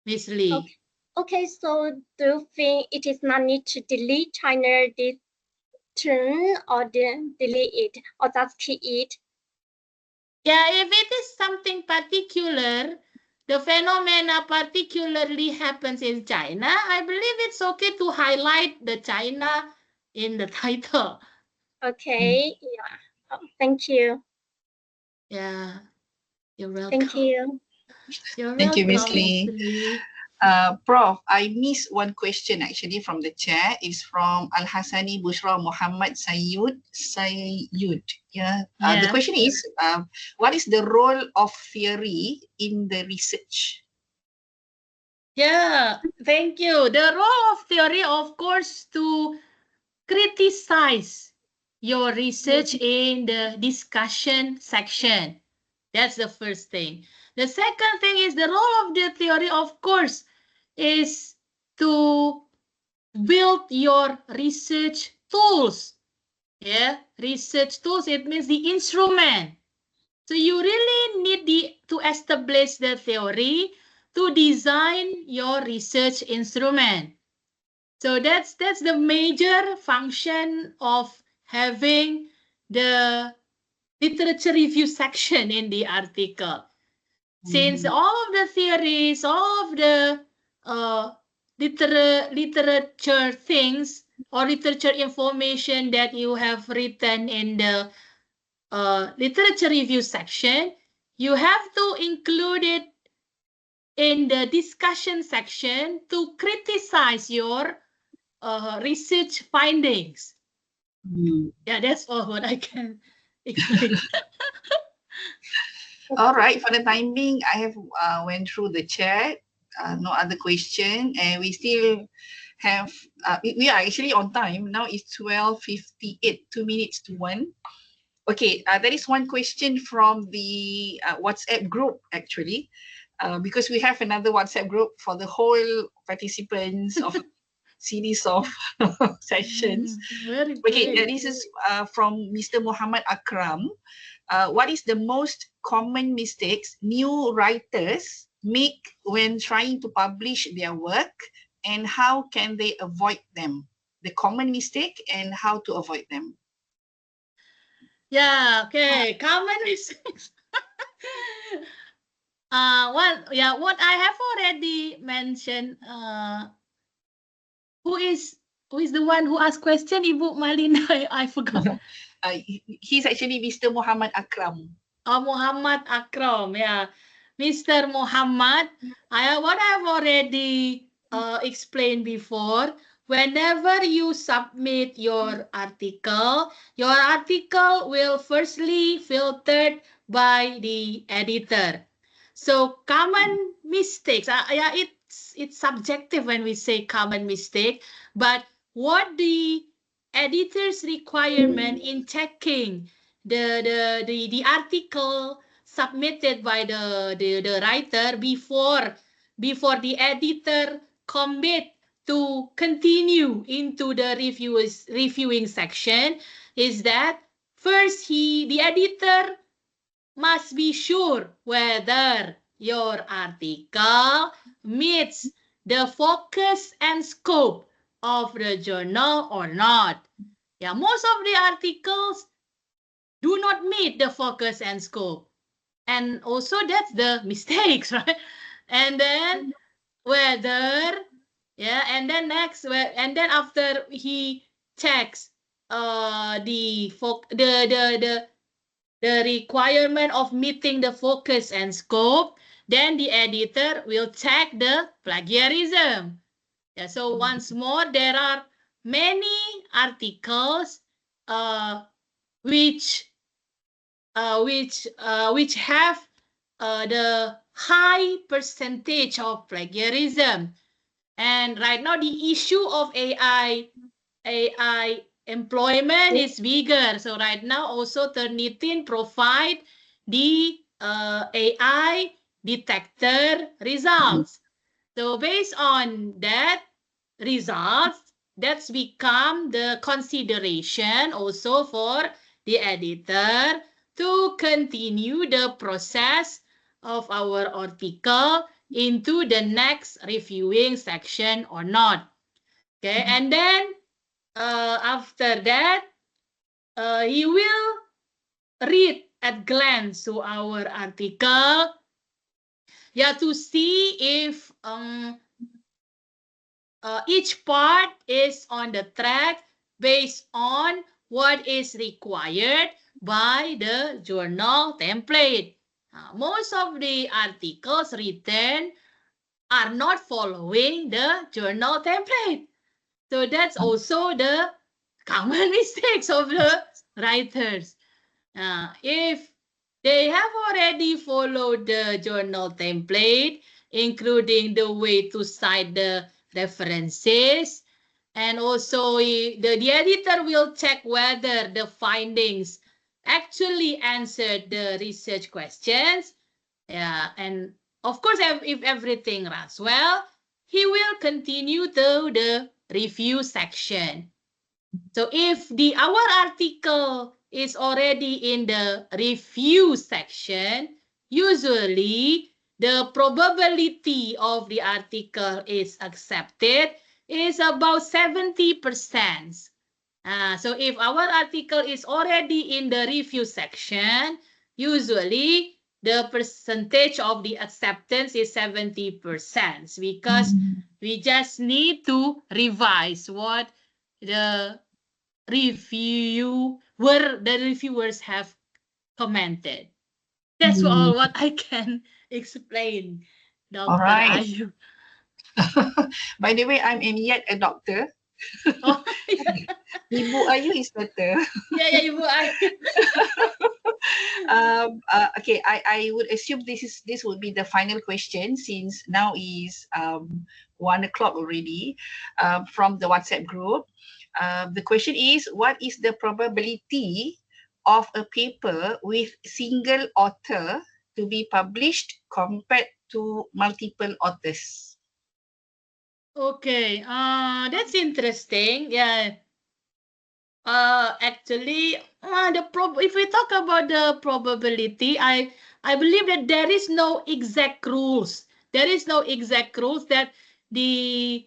Miss Lee. Okay, so do you think it is not need to delete China this term or delete it or just keep it? Yeah, if it is something particular, the phenomena particularly happens in China, I believe it's okay to highlight the China in the title. Okay, yeah. Thank you. Yeah, you're welcome. Thank you. Thank you, Miss Lee. Prof, I missed one question actually from the chat. It's from Al Hassani Bushra Muhammad Sayyid. Yeah. The question is, what is the role of theory in the research? Yeah, thank you. The role of theory, of course, to criticize your research in the discussion section. That's the first thing. The second thing is the role of the theory, of course, is to build your research tools. Yeah, research tools, it means the instrument. So you really need to establish the theory to design your research instrument. So that's the major function of having the literature review section in the article. Since all of the theories, all of the literature things or literature information that you have written in the literature review section, you have to include it in the discussion section to criticize your research findings. Yeah, that's all what I can explain. All right, for the time being, I have went through the chat. No other question, and we still have. We are actually on time now. It's 12:58, 2 minutes to 1. Okay, there is one question from the WhatsApp group actually, because we have another WhatsApp group for the whole participants of series of sessions. Very Okay, great. this is from Mr. Muhammad Akram. What is the most common mistakes new writers make when trying to publish their work, and how can they avoid them? The common mistake and how to avoid them. Yeah, okay, common mistakes. What I have already mentioned. Who is the one who asked question, Ibu Malina? I forgot. He's actually Mr. Muhammad Akram. Oh, Muhammad Akram, yeah. Mr. Muhammad, what I've already explained before, whenever you submit your article will firstly filtered by the editor. So common mistakes, it's subjective when we say common mistake, but what the editor's requirement in checking the article submitted by the writer before the editor commit to continue into the reviewing section is that first the editor must be sure whether your article meets the focus and scope of the journal or not. Yeah, most of the articles do not meet the focus and scope. And also that's the mistakes, right? And then whether, yeah, and then next, and then after he checks the requirement of meeting the focus and scope, then the editor will check the plagiarism. Yeah, so once more, there are many articles which have the high percentage of plagiarism. And right now, the issue of AI employment is bigger. So right now, also Turnitin provide the AI detector results. So based on that results, that's become the consideration also for the editor to continue the process of our article into the next reviewing section or not. Okay, and then after that, he will read at glance to our article, yeah, to see if each part is on the track based on what is required by the journal template. Most of the articles written are not following the journal template. So that's also the common mistakes of the writers. If they have already followed the journal template, including the way to cite the references, and also the editor will check whether the findings actually answered the research questions. Yeah, and of course, if everything runs well, he will continue to the review section. So if our article is already in the review section, usually the probability of the article is accepted is about 70%. So if our article is already in the review section, usually the percentage of the acceptance is 70% because we just need to revise what the reviewers have commented. That's all what I can explain, Dr. All right. Ayu. By the way, I'm yet a doctor. Oh, Ibu Ayu is better. yeah, Ibu Ayu. Okay, I would assume this would be the final question since now is 1 o'clock already from the WhatsApp group. The question is, what is the probability of a paper with single author to be published compared to multiple authors? Okay, that's interesting. Yeah. Actually, if we talk about the probability, I believe that there is no exact rules. There is no exact rules that the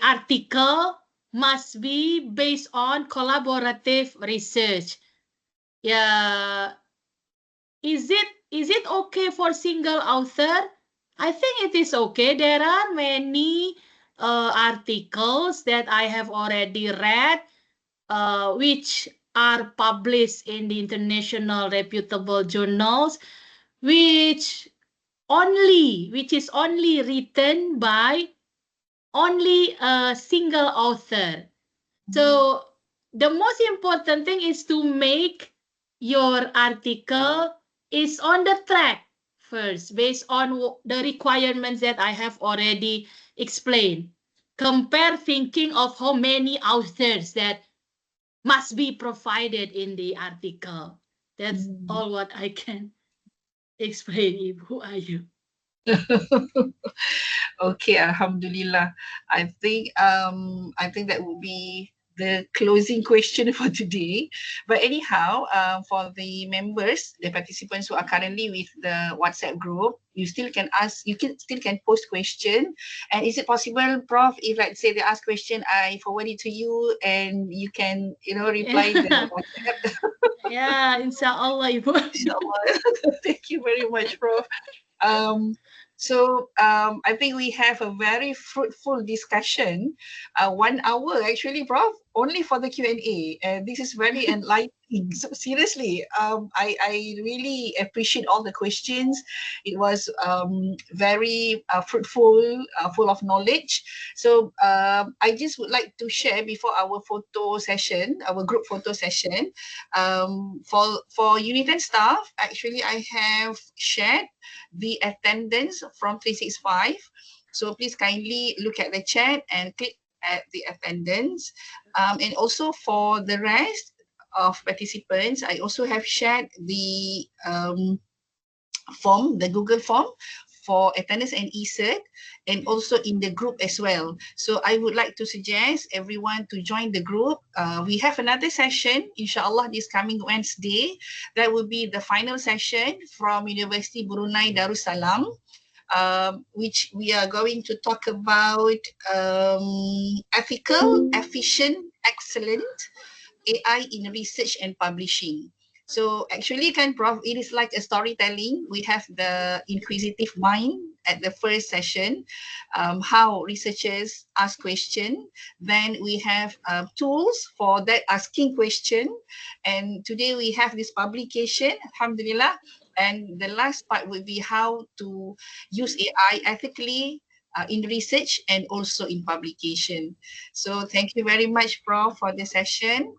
article must be based on collaborative research. Yeah. Is it okay for single author? I think it is okay. There are many articles that I have already read which are published in the international reputable journals, which is only written by only a single author. So the most important thing is to make your article is on the track first, based on the requirements that I have already explained. Compare thinking of how many authors that must be provided in the article. That's all what I can explain, Ibu Ayu. Okay, Alhamdulillah. I think that would be the closing question for today. But anyhow, for the members, the participants who are currently with the WhatsApp group, you still can post question. And is it possible, Prof, if let's say they ask question, I forward it to you and you can, reply the WhatsApp? Yeah, inshallah, Ibu. Inshallah. Thank you very much, Prof. So I think we have a very fruitful discussion, 1 hour actually, Prof, only for the Q&A. And this is very enlightening. So seriously, I really appreciate all the questions. It was very fruitful, full of knowledge. So I just would like to share before our photo session, our group photo session, for Unit 10 staff, actually I have shared the attendance from 365. So please kindly look at the chat and click at the attendance. And also for the rest of participants, I also have shared the form, the Google form for attendance and ECert, and also in the group as well. So I would like to suggest everyone to join the group. We have another session, inshallah, this coming Wednesday. That will be the final session from University Brunei Darussalam, which we are going to talk about ethical, efficient, excellent AI in research and publishing. So actually, Prof, it is like a storytelling. We have the inquisitive mind at the first session, how researchers ask question. Then we have tools for that asking question. And today we have this publication, alhamdulillah. And the last part would be how to use AI ethically in research and also in publication. So thank you very much, Prof, for the session.